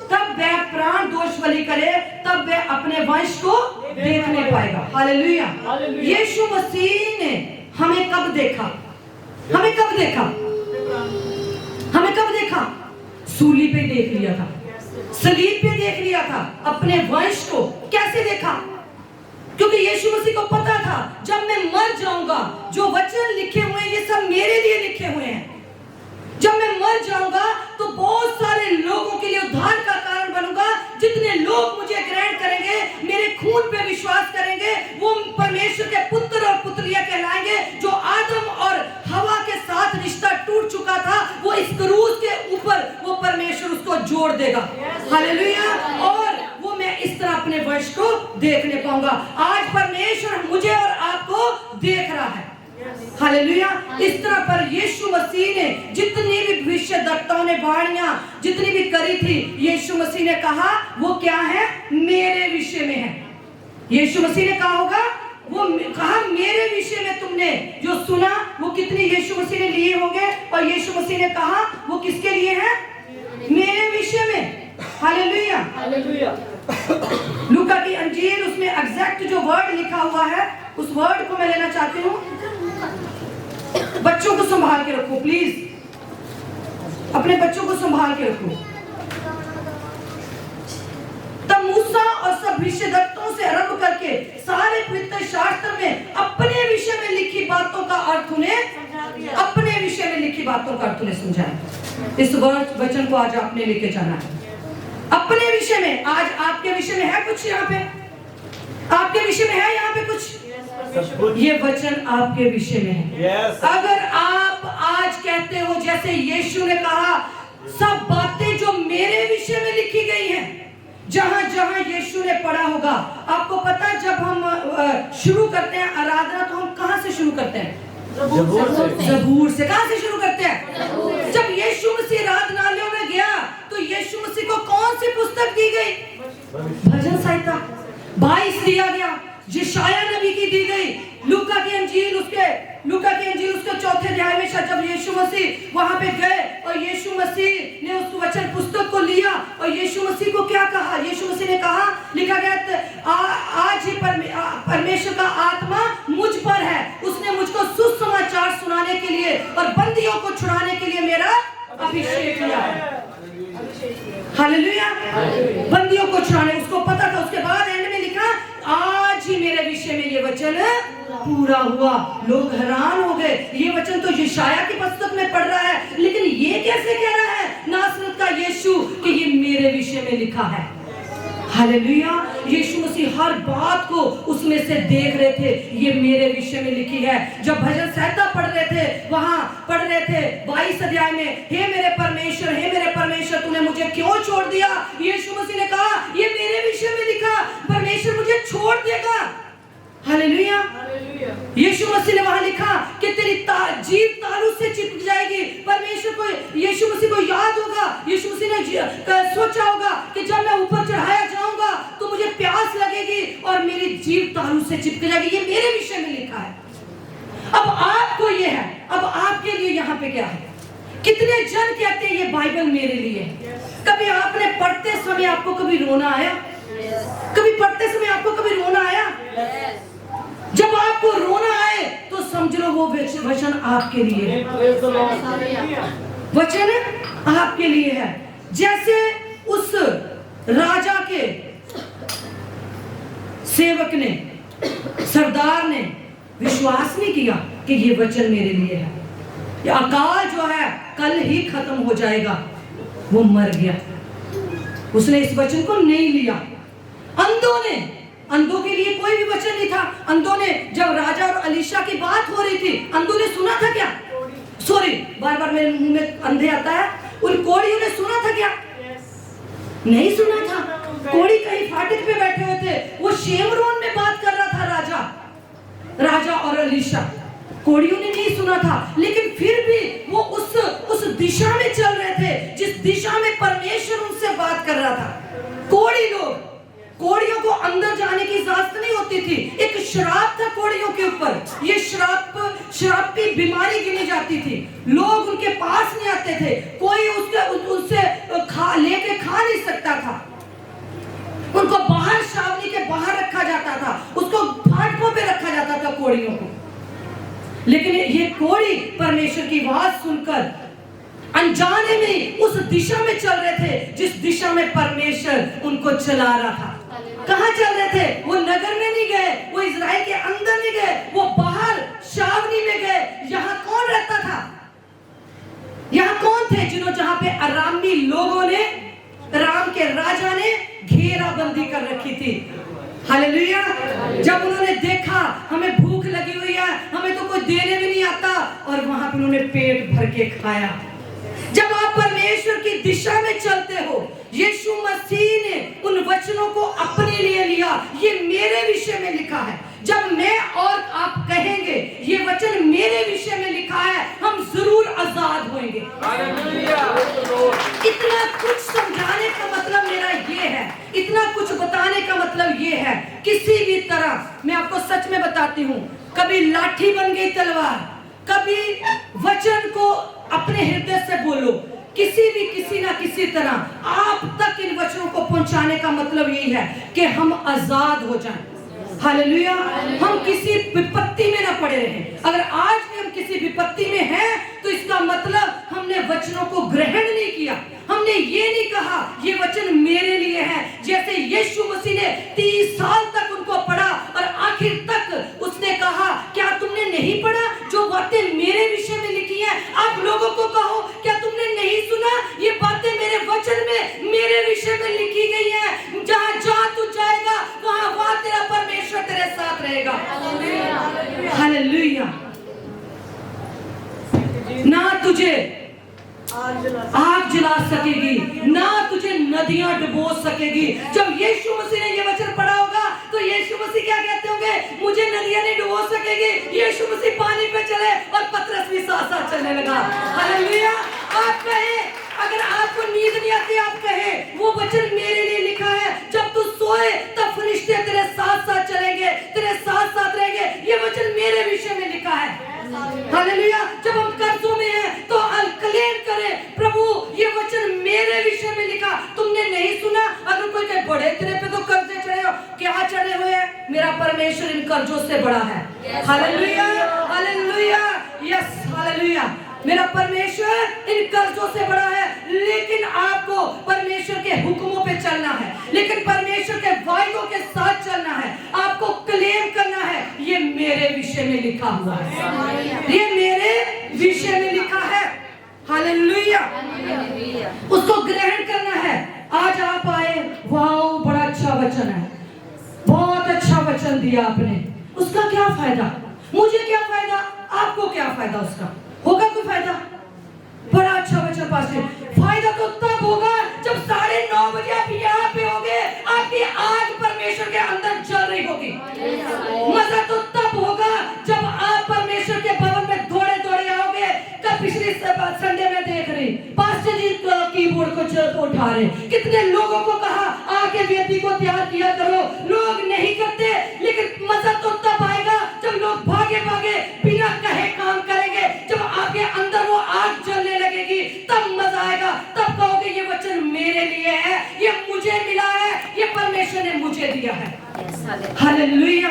तब वह प्राण दोष बलि करे तब वह अपने वंश को देखने पाएगा। हालेलुया। यीशु मसीह ने हमें कब देखा? हमें कब देखा? हमें कब देखा? सूली पे देख लिया था, सलीब पे देख लिया था। अपने वंश को कैसे देखा? क्योंकि यीशु मसीह को पता था जब मैं मर जाऊंगा, जो वचन लिखे हुए हैं ये सब मेरे लिए लिखे हुए हैं। जब मैं मर जाऊंगा तो बहुत सारे लोगों के लिए उद्धार का कारण बनूंगा। जितने लोग मुझे ग्रहण करेंगे, मेरे खून पे विश्वास करेंगे, वो परमेश्वर के पुत्र और पुत्रियां कहलाएंगे। जो आदम और हवा के साथ रिश्ता टूट चुका था, वो इस क्रूस के ऊपर वो परमेश्वर उसको जोड़ देगा। हालेलुया। और वो मैं इस तरह अपने वंश को देखने पाऊंगा। आज परमेश्वर मुझे और आपको देख रहा है। हालेलुया। इस तरह पर यीशु मसीह ने जितनी भी भविष्यद्वक्ताओं ने वाणियां जितनी भी करी थी, यीशु मसीह ने कहा वो क्या है? मेरे विषय में है। यीशु मसीह ने कहा होगा, वो कहा मेरे विषय में तुमने जो सुना वो कितनी यीशु मसीह ने लिए होंगे। और यीशु मसीह ने कहा वो किसके लिए है? मेरे विषय में। हालेलुया। हालेलुया। लूका की अंजील उसमें एग्जैक्ट जो वर्ड लिखा हुआ है उस वर्ड को मैं लेना चाहती हूँ। बच्चों को संभाल के रखो प्लीज, अपने बच्चों को संभाल के रखो। तब मूसा और सब भविष्यद्वक्ताओं से आरंभ करके सारे पवित्र शास्त्र में अपने विषय में लिखी बातों का अर्थ उन्हें अपने विषय में लिखी बातों का अर्थ उन्हें समझाया। इस वचन को आज आपने लेके जाना है अपने विषय में। आज आपके विषय में है कुछ? यहाँ पे आपके विषय में है? यहाँ पे कुछ? ये वचन आपके विषय में है। अगर आप आज कहते हो जैसे यीशु ने कहा, सब बातें जो मेरे विषय में लिखी गई हैं, जहां जहां यीशु ने पढ़ा होगा। आपको पता है जब हम शुरू करते हैं आराधना तो हम कहां से शुरू करते हैं? ज़बूर से। कहां से शुरू करते हैं? जब यीशु मसीह आराधनालयों में गया तो यीशु मसीह को कौन सी पुस्तक दी गई? भजन संहिता 22 दिया गया। यशायाह नबी की दी गई। लूका की अंजील उसके चौथे अध्याय में जब यीशु मसीह वहां पे गए और यीशु मसीह ने उस वचन पुस्तक को लिया और यीशु मसीह को क्या कहा? यीशु मसीह ने कहा, लिखा गया आज ही परमेश्वर का आत्मा मुझ पर है, उसने मुझको सुसमाचार सुनाने के लिए और बंदियों को छुड़ाने के लिए मेरा अभिषेक किया है। हालेलुया। बंदियों को छुड़ाने, उसको पता था। उसके बाद एंड में लिखा, आज ही मेरे विषय में ये वचन पूरा हुआ। लोग हैरान हो गए, ये वचन तो यशायाह की पुस्तक में पढ़ रहा है, लेकिन ये कैसे कह रहा है नासरत का यीशु कि ये मेरे विषय में लिखा है? हालेलुया। यीशु मसीह हर बात को उसमें से देख रहे थे, ये मेरे विषय में लिखी है। जब भजन संहिता पढ़ रहे थे, वहां पढ़ रहे थे 22 अध्याय में, हे मेरे परमेश्वर तूने मुझे क्यों छोड़ दिया? यीशु मसीह ने कहा ये मेरे विषय में लिखा, परमेश्वर मुझे छोड़ देगा। हालेलुया। यीशु मसीह ने वहां लिखा कि तेरी जीभ तालू से चिपक जाएगी। परमेश्वर को, यीशु मसीह को याद होगा, यीशु मसीह ने सोचा होगा कि जब मैं ऊपर चढ़ाया जाऊंगा तो मुझे प्यास लगेगी और मेरी जीभ तालू से चिपक जाएगी। ये मेरे विषय में लिखा है। अब आपको ये है, अब आपके लिए यहाँ पे क्या है? कितने जन कहते हैं ये बाइबल मेरे लिए है। कभी आपने पढ़ते समय आपको कभी रोना आया? कभी पढ़ते समय आपको कभी रोना आया? जब आपको रोना आए तो समझ लो वो वचन आपके लिए है। वचन आपके लिए है। जैसे उस राजा के सेवक ने, सरदार ने विश्वास नहीं किया कि ये वचन मेरे लिए है, ये अकाल जो है कल ही खत्म हो जाएगा, वो मर गया। उसने इस वचन को नहीं लिया। अंधों के लिए कोई भी वचन नहीं था। अंधों ने, जब राजा और अलीशा की बात हो रही थी, अंधों ने सुना था क्या? सॉरी, बार बार मेरे मुंह में अंधे आता है। उन कोड़ियों ने सुना था क्या? नहीं सुना था। कोड़ी कहीं फाटक पे बैठे हुए थे, वो शेमरोन में बात कर रहा था राजा और अलीशा। कोड़ियों ने नहीं सुना था, लेकिन फिर भी वो उस दिशा में चल रहे थे जिस दिशा में परमेश्वर उनसे बात कर रहा था। कोड़ियों को अंदर जाने की इजाजत नहीं होती थी। एक श्राप था कोड़ियों के ऊपर। ये श्राप की बीमारी गिनी जाती थी। लोग उनके पास नहीं आते थे। कोई उससे लेके खा नहीं सकता था। उनको बाहर, छावनी के बाहर रखा जाता था। उसको फाटकों पे रखा जाता था कोड़ियों को। लेकिन ये कोड़ी परमेश्वर की आवाज सुनकर अनजाने में उस दिशा में चल रहे थे जिस दिशा में परमेश्वर उनको चला रहा था। कहां चल रहे थे? वो नगर में नहीं गए, वो इज़राइल के अंदर नहीं गए, वो बाहर छावनी में गए। यहाँ कौन रहता था? यहाँ कौन थे जहां पे अरामी लोगों ने, राम के राजा ने घेराबंदी कर रखी थी। हालेलुया। जब उन्होंने देखा हमें भूख लगी हुई है, हमें तो कोई देने भी नहीं आता, और वहां पे उन्होंने पेट भर के खाया। जब आप परमेश्वर की दिशा में चलते हो, यीशु मसीह ने उन वचनों को अपने लिए लिया। ये मेरे विषय में लिखा है। जब मैं और आप कहेंगे ये वचन मेरे विषय में लिखा है, हम जरूर आजाद होंगे। इतना कुछ समझाने का मतलब मेरा ये है, इतना कुछ बताने का मतलब ये है, किसी भी तरह मैं आपको सच में बताती हूँ, कभी लाठी बन गई तलवार, कभी वचन को अपने हृदय से बोलो, किसी ना किसी तरह आप तक इन वचनों को पहुंचाने का मतलब यही है कि हम आजाद हो जाएं। हालेलुया। हम किसी विपत्ति में ना पड़े रहें। अगर आज भी हम किसी विपत्ति में हैं तो इसका मतलब हमने वचनों को ग्रहण नहीं किया। हमने ये नहीं कहा ये वचन मेरे लिए है। जैसे यीशु मसीह ने 30 साल तक उनको पढ़ा और आखिर तक उसने कहा क्या तुमने नहीं पढ़ा जो बातें मेरे विषय में लिखी हैं? आप लोगों को कहो क्या तुमने नहीं सुना ये बातें मेरे वचन में मेरे विषय में लिखी गई है। जहाँ तू जाएगा वहाँ तेरा परमेश्वर तेरे साथ रहेगा। हालेलुया। ना तुझे आग जला सकेगी, ना तुझे नदियां डुबो सकेगी। जब यीशु मसीह ने ये वचन पढ़ा होगा तो यीशु मसीह क्या कहते होंगे? मुझे नदियां नहीं डुबो सकेगी। यीशु मसीह पानी पे चले और पतरस भी साथ साथ चलने लगा। हालेलुया। आप कहे, अगर आपको नींद नहीं आती आप कहे वो वचन मेरे लिए लिखा है। जब तू सोए तब फरिश्ते तेरे साथ साथ चलेंगे, तेरे साथ साथ रहेंगे। ये वचन मेरे विषय में लिखा है। हालेलुया। जब हम कर्जों में हैं तो क्लेम करें प्रभु ये वचन मेरे विषय में लिखा। तुमने नहीं सुना? अगर कोई कहे बड़े तेरे पे तो कर्जे चढ़े हो, क्या चढ़े हुए हैं? मेरा परमेश्वर इन कर्जों से बड़ा है। Hallelujah, hallelujah, yes, hallelujah. मेरा परमेश्वर इन कर्जों से बड़ा है। लेकिन आपको परमेश्वर के हुक्मों पे चलना है, लेकिन परमेश्वर के वायदों के साथ चलना है। आपको क्लेम करना है ये मेरे विषय में लिखा हुआ है, ये मेरे विषय में लिखा है। हालेलुया। उसको ग्रहण करना है। आज आप आए, वाओ बड़ा अच्छा वचन है, बहुत अच्छा वचन दिया आपने, उसका क्या फायदा? मुझे क्या फायदा? आपको क्या फायदा? उसका होगा कोई फायदा? बड़ा अच्छा वचन पास है। फायदा तो तब होगा जब 9:30 बजे आप यहाँ पे होगे, आपकी आग परमेश्वर के अंदर जल रही होगी। मजा तो तब होगा जब आप परमेश्वर के भवन में दौड़े दौड़े आओगे। कल पिछले संडे में देख रही पास्टर जी कीबोर्ड को उठा रहे, कितने लोगों को कहा आके वेदी को तैयार किया करो, लोग नहीं करते। लेकिन मजा तो तब आएगा जब लोग भागे भागे बिना कहे काम करेंगे, जब आपके अंदर वो आग जलने लगेगी। हालेलुया।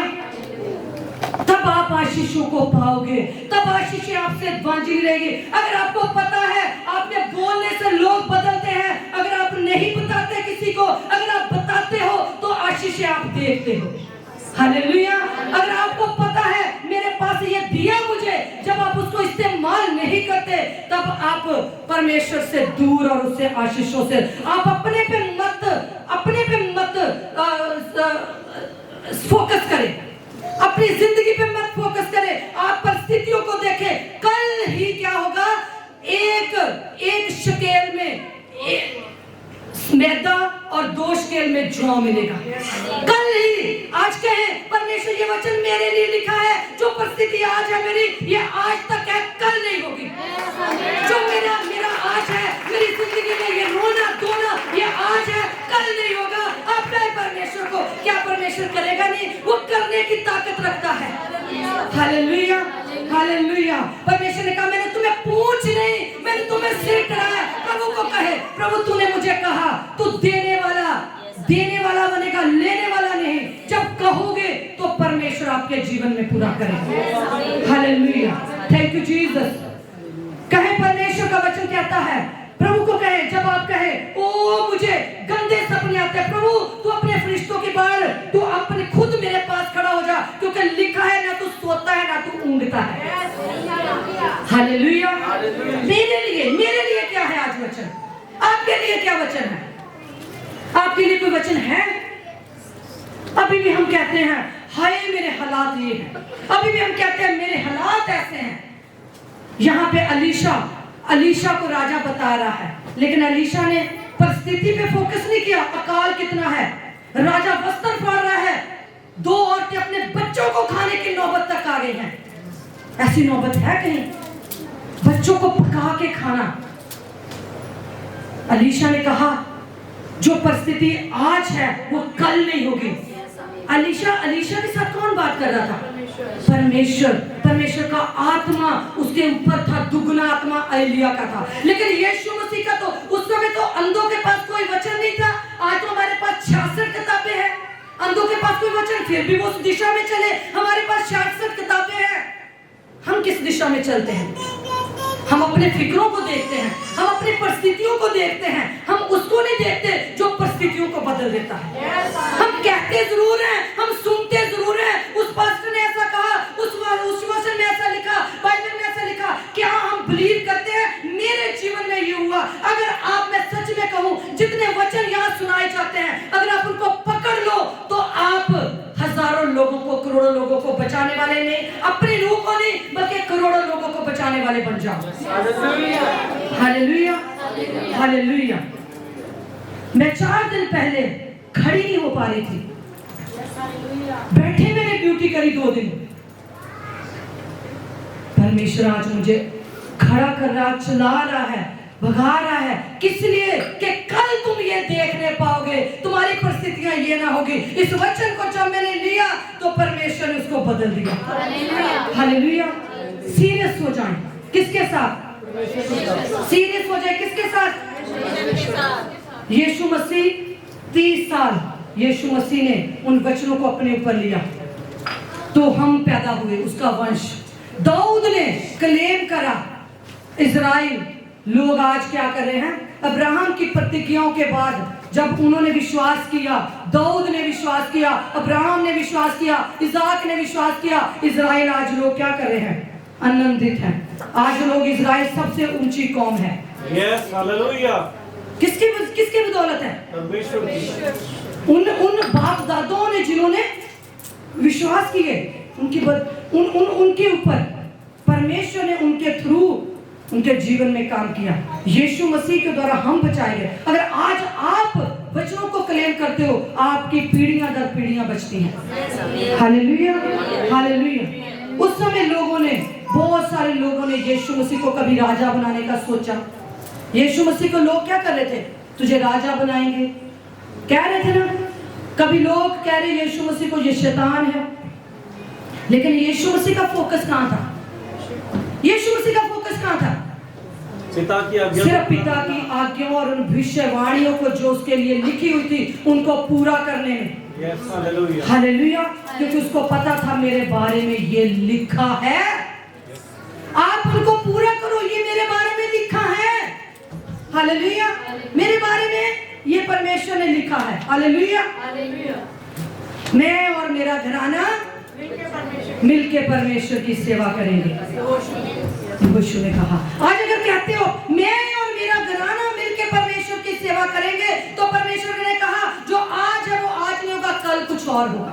तब आप आशीषों को पाओगे, तब आशीषें आपसे बांझी रहेगी। अगर आपको पता है आपने बोलने से लोग बदलते हैं, अगर आप नहीं बताते किसी को, अगर आप बताते हो तो आशीषें आप देखते हो। हालेलुया। अगर आपको पता है मेरे पास ये दिया मुझे, जब आप उसको इस्तेमाल नहीं करते तब आप परमेश्वर से दूर और उससे आशीषों से आप अपने पे मत फोकस करें, अपनी जिंदगी पे मत फोकस करें। आप परिस्थितियों को देखें। कल ही क्या होगा, एक शकेल में मैदा और 2 शकेल में जौ मिलेगा। कल ही, आज कहें परमेश्वर ये वचन मेरे लिए लिखा है, जो परिस्थिति आज है मेरी, ये आज तक है, कल नहीं होगी। जो मेरा आज है, मेरी जिंदगी में ये रोना धोना, ये आज है, कल नहीं होगा। अब कहे परमेश्वर को, क्या परमेश्वर करेगा नहीं? वो करने की ताकत रखता है। Hallelujah, hallelujah. परमेश्वर ने कहा मैंने तुम्हें पूछ नहीं, मैंने तुम्हें सिर कराया। प्रभु को कहे, प्रभु तूने मुझे कहा तू देने वाला बनेगा, लेने वाला नहीं। जब कहोगे तो परमेश्वर आपके जीवन में पूरा करेगा। Hallelujah, thank you Jesus. कहे परमेश्वर का वचन कहता है, प्रभु को कहे, जब आप कहे ओ मुझे गंदे सपने आते हैं, प्रभु तू अपने फरिश्तों के बाहर तू अपने खुद मेरे पास खड़ा हो जा, क्योंकि लिखा है ना तू सोता है ना तू ऊँघता है। हालेलुया। मेरे लिए क्या है आज वचन? आपके लिए क्या वचन है? आपके लिए कोई वचन है? अभी भी हम कहते हैं हाय मेरे हालात ये हैं, अभी भी हम कहते हैं मेरे हालात ऐसे हैं। यहाँ पे अलीशा को राजा बता रहा है, लेकिन अलीशा ने परिस्थिति पे फोकस नहीं किया। अकाल कितना है, राजा वस्त्र फाड़ रहा है, 2 औरतें अपने बच्चों को खाने की नौबत तक आ गई हैं। ऐसी नौबत है कहीं? बच्चों को पका के खाना। अलीशा ने कहा जो परिस्थिति आज है वो कल नहीं होगी। अलीशा के साथ कौन बात कर रहा था? परमेश्वर का आत्मा उसके ऊपर था, दुगना आत्मा एलिया का था। लेकिन यीशु मसीह का तो उस समय तो अंधों के पास कोई वचन नहीं था। आज तो हमारे पास 66 किताबें हैं। अंधों के पास कोई वचन, फिर भी वो उस दिशा में चले। हमारे पास 66 किताबें हैं। हम किस दिशा में चलते हैं? हम अपने फिक्रों को देखते हैं, हम अपनी परिस्थितियों को देखते हैं, हम उसको नहीं देखते जो परिस्थितियों को बदल देता है। हम कहते जरूर हैं, हम सुनते जरूर हैं, उस पास्टर ने ऐसा कहा, उस वचन में ऐसा लिखा, बाइबल में ऐसा लिखा। क्या हम बिलीव करते हैं? मेरे जीवन में ये हुआ। अगर आप, मैं सच में कहूं, जितने वचन यहाँ सुनाए जाते हैं, अगर आप उनको पकड़ लो तो आप हजारों लोगों को, करोड़ों लोगों को बचाने वाले नहीं, अपनी रूह को नहीं बल्कि करोड़ों लोगों को बचाने वाले बन जाओ। Hallelujah, hallelujah. मैं 4 दिन पहले खड़ी नहीं हो पा रही थी, बैठे मैंने ड्यूटी करी 2 दिन। परमेश्वर आज मुझे खड़ा कर रहा, चला रहा है, भगा रहा है। किस लिए? कि कल तुम ये देखने पाओगे, तुम्हारी परिस्थितियां ये ना होगी। इस वचन को जब मैंने लिया तो परमेश्वर ने उसको बदल दिया। हालेलुया। सीरियस हो जाएं। किसके साथ? सीरियस हो जाए किसके साथ? यीशु मसीह 30 साल यीशु मसीह ने उन वचनों को अपने ऊपर लिया तो हम पैदा हुए, उसका वंश। दाऊद ने क्लेम करा। इजराइल लोग आज क्या कर रहे हैं? अब्राहम की प्रतिज्ञाओं के बाद जब उन्होंने विश्वास किया, दाऊद ने विश्वास किया, अब्राहम ने विश्वास किया, इसाक ने विश्वास किया, इजराइल आज लोग क्या कर रहे हैं? आनंदित हैं। आज लोग, इजराइल सबसे ऊंची कौम है। Yes, hallelujah. किसके बदौलत है? परमेश्वर की। उन बाप दादों ने जिन्होंने विश्वास किए, उनके ऊपर परमेश्वर ने उनके थ्रू उनके जीवन में काम किया। यीशु मसीह के द्वारा हम बचाए गए। अगर आज आप वचनों को क्लेम करते हो, आपकी पीढ़ियां दर पीढ़ियां बचती हैं। Hallelujah, hallelujah. उस समय लोगों ने, बहुत सारे लोगों ने यीशु मसीह को कभी राजा बनाने का सोचा। यीशु मसीह को लोग क्या कर रहे थे? तुझे राजा बनाएंगे, कह रहे थे ना। कभी लोग कह रहे यीशु मसीह को ये शैतान है, लेकिन यीशु मसीह का फोकस कहां था? यीशु मसीह का फोकस कहां था? पिता की आज्ञा, सिर्फ पिता की आज्ञाओं और उन भविष्यवाणियों को जो उसके लिए लिखी हुई थी उनको पूरा करने में। Yes hallelujah. हालेलुया। क्योंकि उसको पता था मेरे बारे में ये लिखा है, आप उनको पूरा करो, ये मेरे बारे में लिखा है। हालेलुया। मेरे बारे में ये परमेश्वर ने लिखा है। हालेलुया। मैं और मेरा घराना मिलके परमेश्वर की सेवा करेंगे। यहोशू ने कहा, आज अगर कहते हो मैं और मेरा घराना मिलके परमेश्वर की सेवा करेंगे, तो परमेश्वर ने कहा जो आज है वो आज नहीं होगा, कल कुछ और होगा।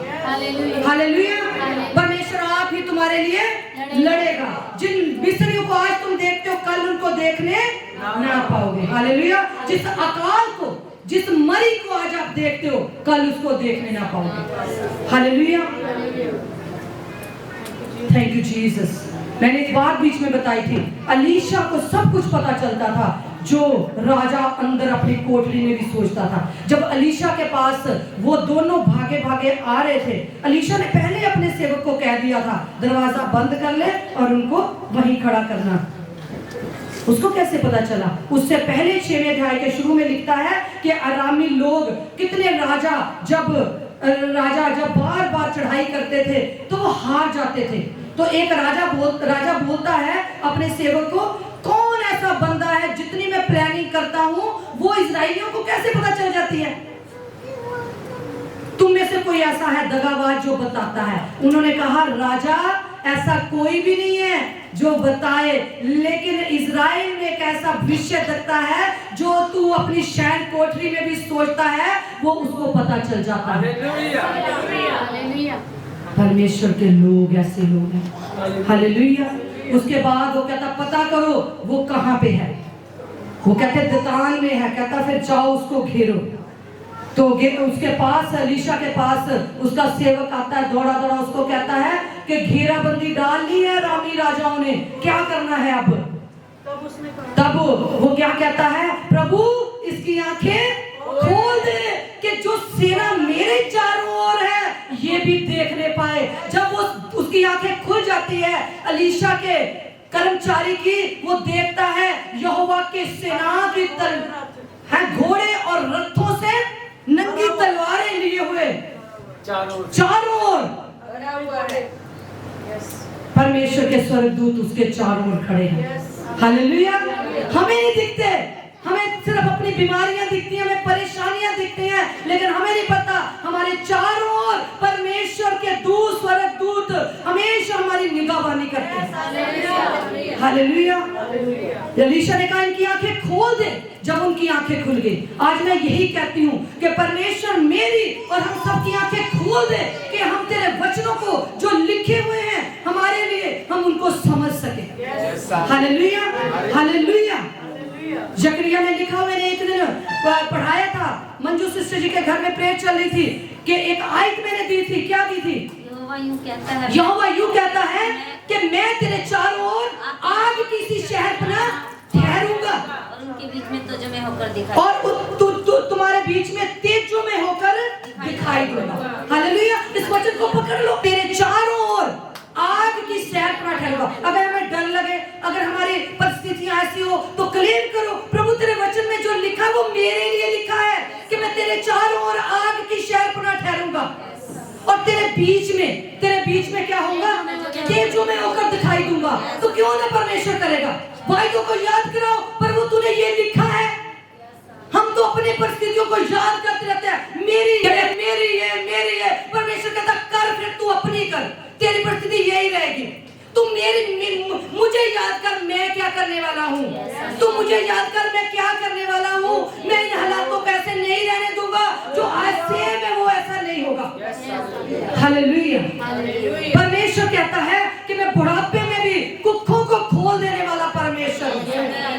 हालेलुया। परमेश्वर आप ही तुम्हारे लिए लड़ेगा। जिन मिस्रियों को आज तुम देखते हो, कल उनको देखने ना पाओगे। हालेलुया। जिस अकाल को, जिस मरी को आज आप देखते हो, कल उसको देखने ना पाओगे। हालेलुया। Thank you Jesus. मैंने एक बात बीच में बताई थी, अलीशा को सब कुछ पता चलता था जो राजा अंदर अपनी कोठरी में भी सोचता था। जब अलीशा के पास वो दोनों भागे भागे आ रहे थे, अलीशा ने पहले अपने सेवक को कह दिया था दरवाजा बंद कर ले और उनको वहीं खड़ा करना। उसको कैसे पता चला? उससे पहले 6वें अध्याय के शुरू में लिखता है कि अरामी लोग कितने राजा जब बार बार चढ़ाई करते थे तो वो हार जाते थे। तो एक राजा बोलता है अपने सेवक को, कौन ऐसा बंदा है जितनी मैं प्लानिंग करता हूं वो इजराइलियों को कैसे पता चल जाती है? तुम में से कोई ऐसा है दगाबाज जो बताता है? उन्होंने कहा राजा ऐसा कोई भी नहीं है जो बताए, लेकिन इजराइल में एक ऐसा विषय रखता है जो तू अपनी शैन कोठरी में भी सोचता है, वो उसको पता चल जाता है। परमेश्वर के लोग ऐसे लोग हैं। हालेलुया। उसके बाद वो कहता पता करो वो कहां पे है। वो कहते दतान में है। कहता फिर जाओ उसको घेरो। तो उसके पास, अलीशा के पास उसका सेवक आता है, दौड़ा दौड़ा उसको कहता है कि घेराबंदी डाल ली है रामी राजाओं ने, क्या करना है अब? तब वो क्या कहता है, प्रभु इसकी आंखें खोल दे कि जो सेना मेरे चारों ओर है ये भी देखने पाए। जब वो उसकी आंखें खुल जाती है अलीशा के कर्मचारी की, वो देखता है यहोवा के सेना की है घोड़े और रथों से नंगी तलवारें लिए हुए चारों ओर। परमेश्वर के स्वर्गदूत उसके चारों ओर खड़े हैं। हालेलुया। हमें नहीं दिखते, हमें सिर्फ अपनी बीमारियां दिखती हैं, हमें परेशानियां दिखती हैं, लेकिन हमें नहीं पता हमारे चारों ओर परमेश्वर के दूत, स्वर्गदूत हमेशा हमारी निगाहबानी करते हैं। हालेलुया। एलीशा ने कहा इनकी आंखें खोल दे। जब उनकी आंखें खुल गई, आज मैं यही कहती हूँ कि परमेश्वर मेरी और हम सबकी आंखें खोल दे कि हम तेरे वचनों को जो लिखे हुए हैं हमारे लिए, हम उनको समझ सके। हालेलुया। हालेलुया। जकरिया ने लिखा, मैंने एक दिन पढ़ाया था, मंजू सिस्टर जी के घर में प्रेयर चल रही थी कि एक आयत मैंने दी थी। क्या दी थी? यहोवा यूं कहता है कि मैं तेरे चारों ओर आग की सी शहरपनाह ठहरूंगा और उनके बीच में तुझ में होकर दिखाई, और तुम्हारे बीच में तेजों में होकर दिखाई दूंगा। हालेलुया। इस वचन को पकड़ लो, तेरे चारों ओर आग की शहरपनाह ठहरूंगा। अगर हमें डर लगे, अगर हमारी परिस्थितियां ऐसी हो, तो क्लेम करो प्रभु तेरे वचन में जो लिखा है वो मेरे लिए लिखा है कि मैं तेरे चारों ओर आग की शहरपनाह ठहरूंगा और तेरे बीच में क्या होगा? तेजों में होकर दिखाई दूंगा। तो क्यों ना परमेश्वर करेगा? वायदों को याद कराओ, प्रभु तूने ये लिखा है। हम तो अपनी परिस्थितियों को याद करते रहते हैं, मेरी है। परमेश्वर कहता कर, फिर तू अपनी कर, तेरी परिस्थिति यही रहेगी। तू मुझे याद कर मैं क्या करने वाला हूँ। तू मुझे याद कर मैं क्या करने वाला हूँ। मैं इन हालातों को ऐसे नहीं रहने दूंगा, जो आज सेम है वो ऐसा नहीं होगा। हालेलुया। परमेश्वर कहता है कि मैं बुढ़ापे में भी कुखों को खोल देने वाला परमेश्वर हूँ।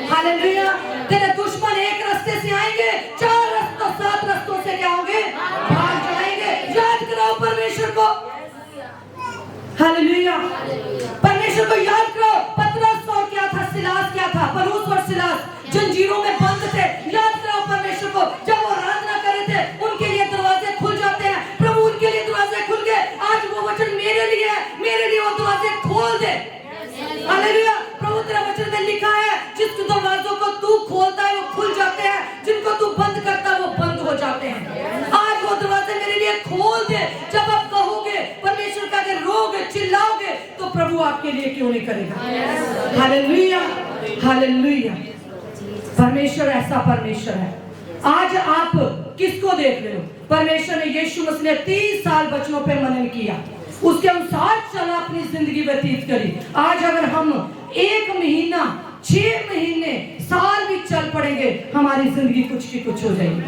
हालेलुया। तेरे दुश्मन एक रास्ते से आएंगे, 4 रास्तों 7 रास्तों से क्या होंगे? भाग जाएंगे। याद कराओ परमेश्वर को। हालेलुया। परमेश्वर को याद करो। पतरस और क्या था, सिलास क्या था, परूस और सिलास जंजीरों में बंद थे। याद करो परमेश्वर को। जब वो आराधना कर रहे थे उनके लिए दरवाजे खुल जाते हैं। प्रभु उनके लिए दरवाजे खुल गए। आज वो वचन मेरे लिए है, मेरे लिए वो दरवाजे खोल दे। हालेलुया। प्रभु तेरा वचन में लिखा है जिस दरवाजों को तू खोलता है वो खुल जाते हैं, जिनको तू बंद करता है वो बंद हो जाते हैं। आज वो दरवाजे मेरे लिए खोल प्रभु आपके लिए क्यों नहीं करेगा। Hallelujah, hallelujah. परमेश्वर ऐसा परमेश्वर है। आज आप किसको देख रहे हो? परमेश्वर ने यीशु मसीह ने 30 साल बच्चों पे मनन किया, उसके अनुसार चला, अपनी जिंदगी व्यतीत करी। आज अगर हम 1 महीना, 6 महीने, साल भी चल पड़ेंगे, हमारी जिंदगी कुछ की कुछ हो जाएगी।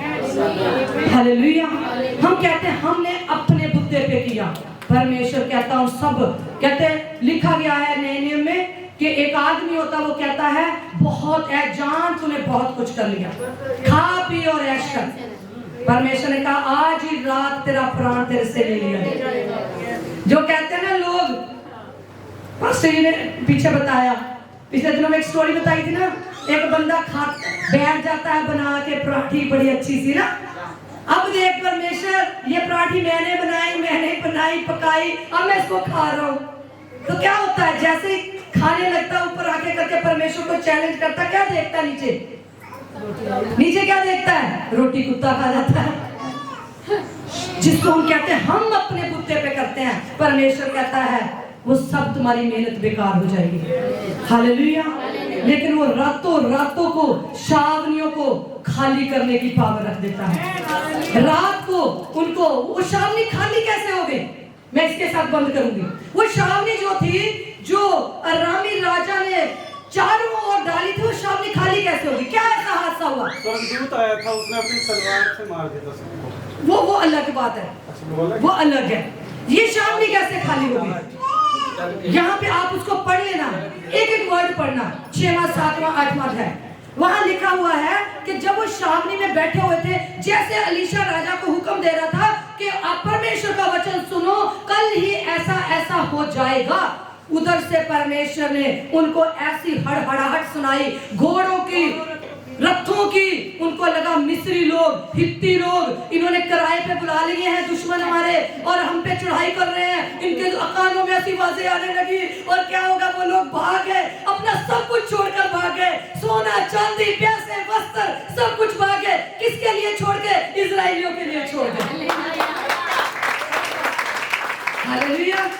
हालेलुया। हम कहते हैं हमने अपने बुद्धे पे किया। परमेश्वर कहता हूं सब कहते हैं, लिखा गया है नए नियम में कि एक आदमी होता, वो कहता है बहुत है जान, तूने बहुत कुछ कर लिया, खा पी और ऐश कर। परमेश्वर ने कहा आज ही रात तेरा प्राण तेरे से ले लिया। जो कहते हैं ना लोग, पास्टर जी ने पीछे बताया, पिछले दिनों में एक स्टोरी बताई थी ना, एक बंदा खा बैठ जाता है बना के पराठी बड़ी अच्छी सी ना, अब देख परमेश्वर ये पराठी मैंने बनाई पकाई, अब मैं इसको खा रहा हूँ। तो क्या होता है, जैसे खाने लगता ऊपर आके करके परमेश्वर को चैलेंज करता, क्या देखता है नीचे क्या देखता है? रोटी कुत्ता खा जाता है। जिसको हम कहते हैं हम अपने बुद्धे पे करते हैं, परमेश्वर कहता है वो सब तुम्हारी मेहनत बेकार हो जाएगी। हालेलुया। लेकिन वो रातों को शावनियों को खाली करने की पावर रख देता है। रात को उनको वो शावनी खाली कैसे हो गई, मैं इसके साथ बंद करूंगी। वो शावनी जो थी, जो अरामी राजा ने चारों ओर डाली थी, वो शावनी खाली कैसे होगी? क्या ऐसा हादसा हुआ? स्वर्गदूत आया था, उसने अपनी तलवार से मार दिया सबको। वो अलग बात है, वो अलग है। ये शावनी कैसे खाली होगी? यहाँ पे आप उसको पढ़ लेना, एक वर्ड पढ़ना, 6वां 7वां 8वां अध्याय। वहां लिखा हुआ है कि जब वो शावनी में बैठे हुए थे, जैसे अलीशा राजा को हुक्म दे रहा था कि आप परमेश्वर का वचन सुनो, कल ही ऐसा ऐसा हो जाएगा, उधर से परमेश्वर ने उनको ऐसी हड़हड़ाहट सुनाई, घोड़ों की, रथों की। उनको लगा मिस्री लोग, हित्ती लोग, इन्होंने किराए पे बुला लिए हैं दुश्मन हमारे और हम पे चढ़ाई कर रहे हैं। इनके कानों में ऐसी आवाजें आने लगी और क्या होगा, वो लोग भाग गए, अपना सब कुछ छोड़कर भाग गए, सोना चांदी पैसे वस्त्र सब कुछ भाग गए। किसके लिए छोड़ के? इजराइलियों के लिए छोड़ गए। हालेलुया।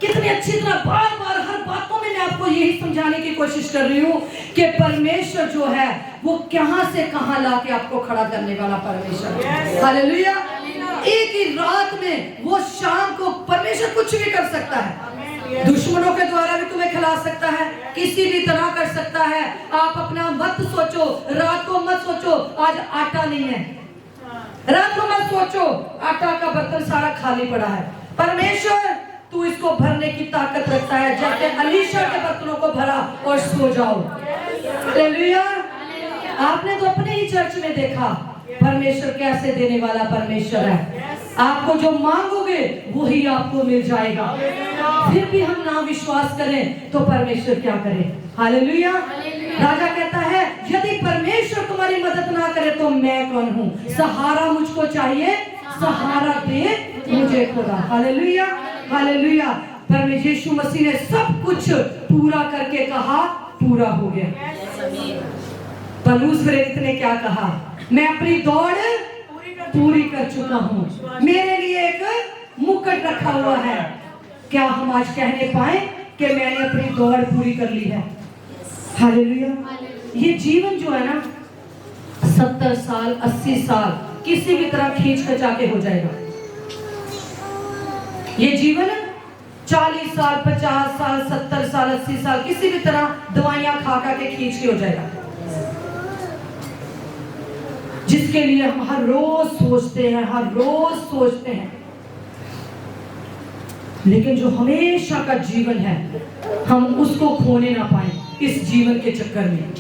कितनी अच्छी तरह बार बार हर बातों में मैं आपको यही समझाने की कोशिश कर रही हूँ कि परमेश्वर जो है वो कहां से कहां लाके आपको खड़ा करने वाला परमेश्वर। हालेलुया। एक ही रात में वो शाम को परमेश्वर कुछ भी कर सकता है। दुश्मनों के द्वारा भी तुम्हें खिला सकता है, किसी भी तरह कर सकता है। आप अपना मत सोचो, रात को मत सोचो आज आटा नहीं है, रात को मत सोचो आटा का बर्तन सारा खाली पड़ा है। परमेश्वर तू इसको भरने की ताकत रखता है, जैसे अलीशा के बर्तनों को भरा और सो जाओ। हालेलुया। आपने तो अपने ही चर्च में देखा परमेश्वर कैसे देने वाला परमेश्वर है। आपको जो मांगोगे वही आपको मिल जाएगा। फिर भी हम ना विश्वास करें तो परमेश्वर क्या करे? हालेलुया। राजा कहता है यदि परमेश्वर तुम्हारी मदद ना करे तो मैं कौन हूँ? सहारा मुझको चाहिए, सहारा दे मुझे खुदा। Hallelujah, hallelujah. परमेश्वर यीशु मसीह ने सब कुछ पूरा करके कहा पूरा हो गया। पौलुस प्रेरित ने क्या कहा? मैं अपनी दौड़ पूरी कर चुका हूँ, मेरे लिए एक मुकुट रखा हुआ है। क्या हम आज कहने पाए कि मैंने अपनी दौड़ पूरी कर ली है? हालेलुया। ये जीवन जो है ना 70 साल 80 साल किसी भी तरह खींच खचा के हो जाएगा। ये जीवन 40 साल 50 साल 70 साल 80 साल किसी भी तरह दवाइयां खा खा के खींच के हो जाएगा, जिसके लिए हम हर रोज सोचते हैं। लेकिन जो हमेशा का जीवन है हम उसको खोने ना पाए इस जीवन के चक्कर में।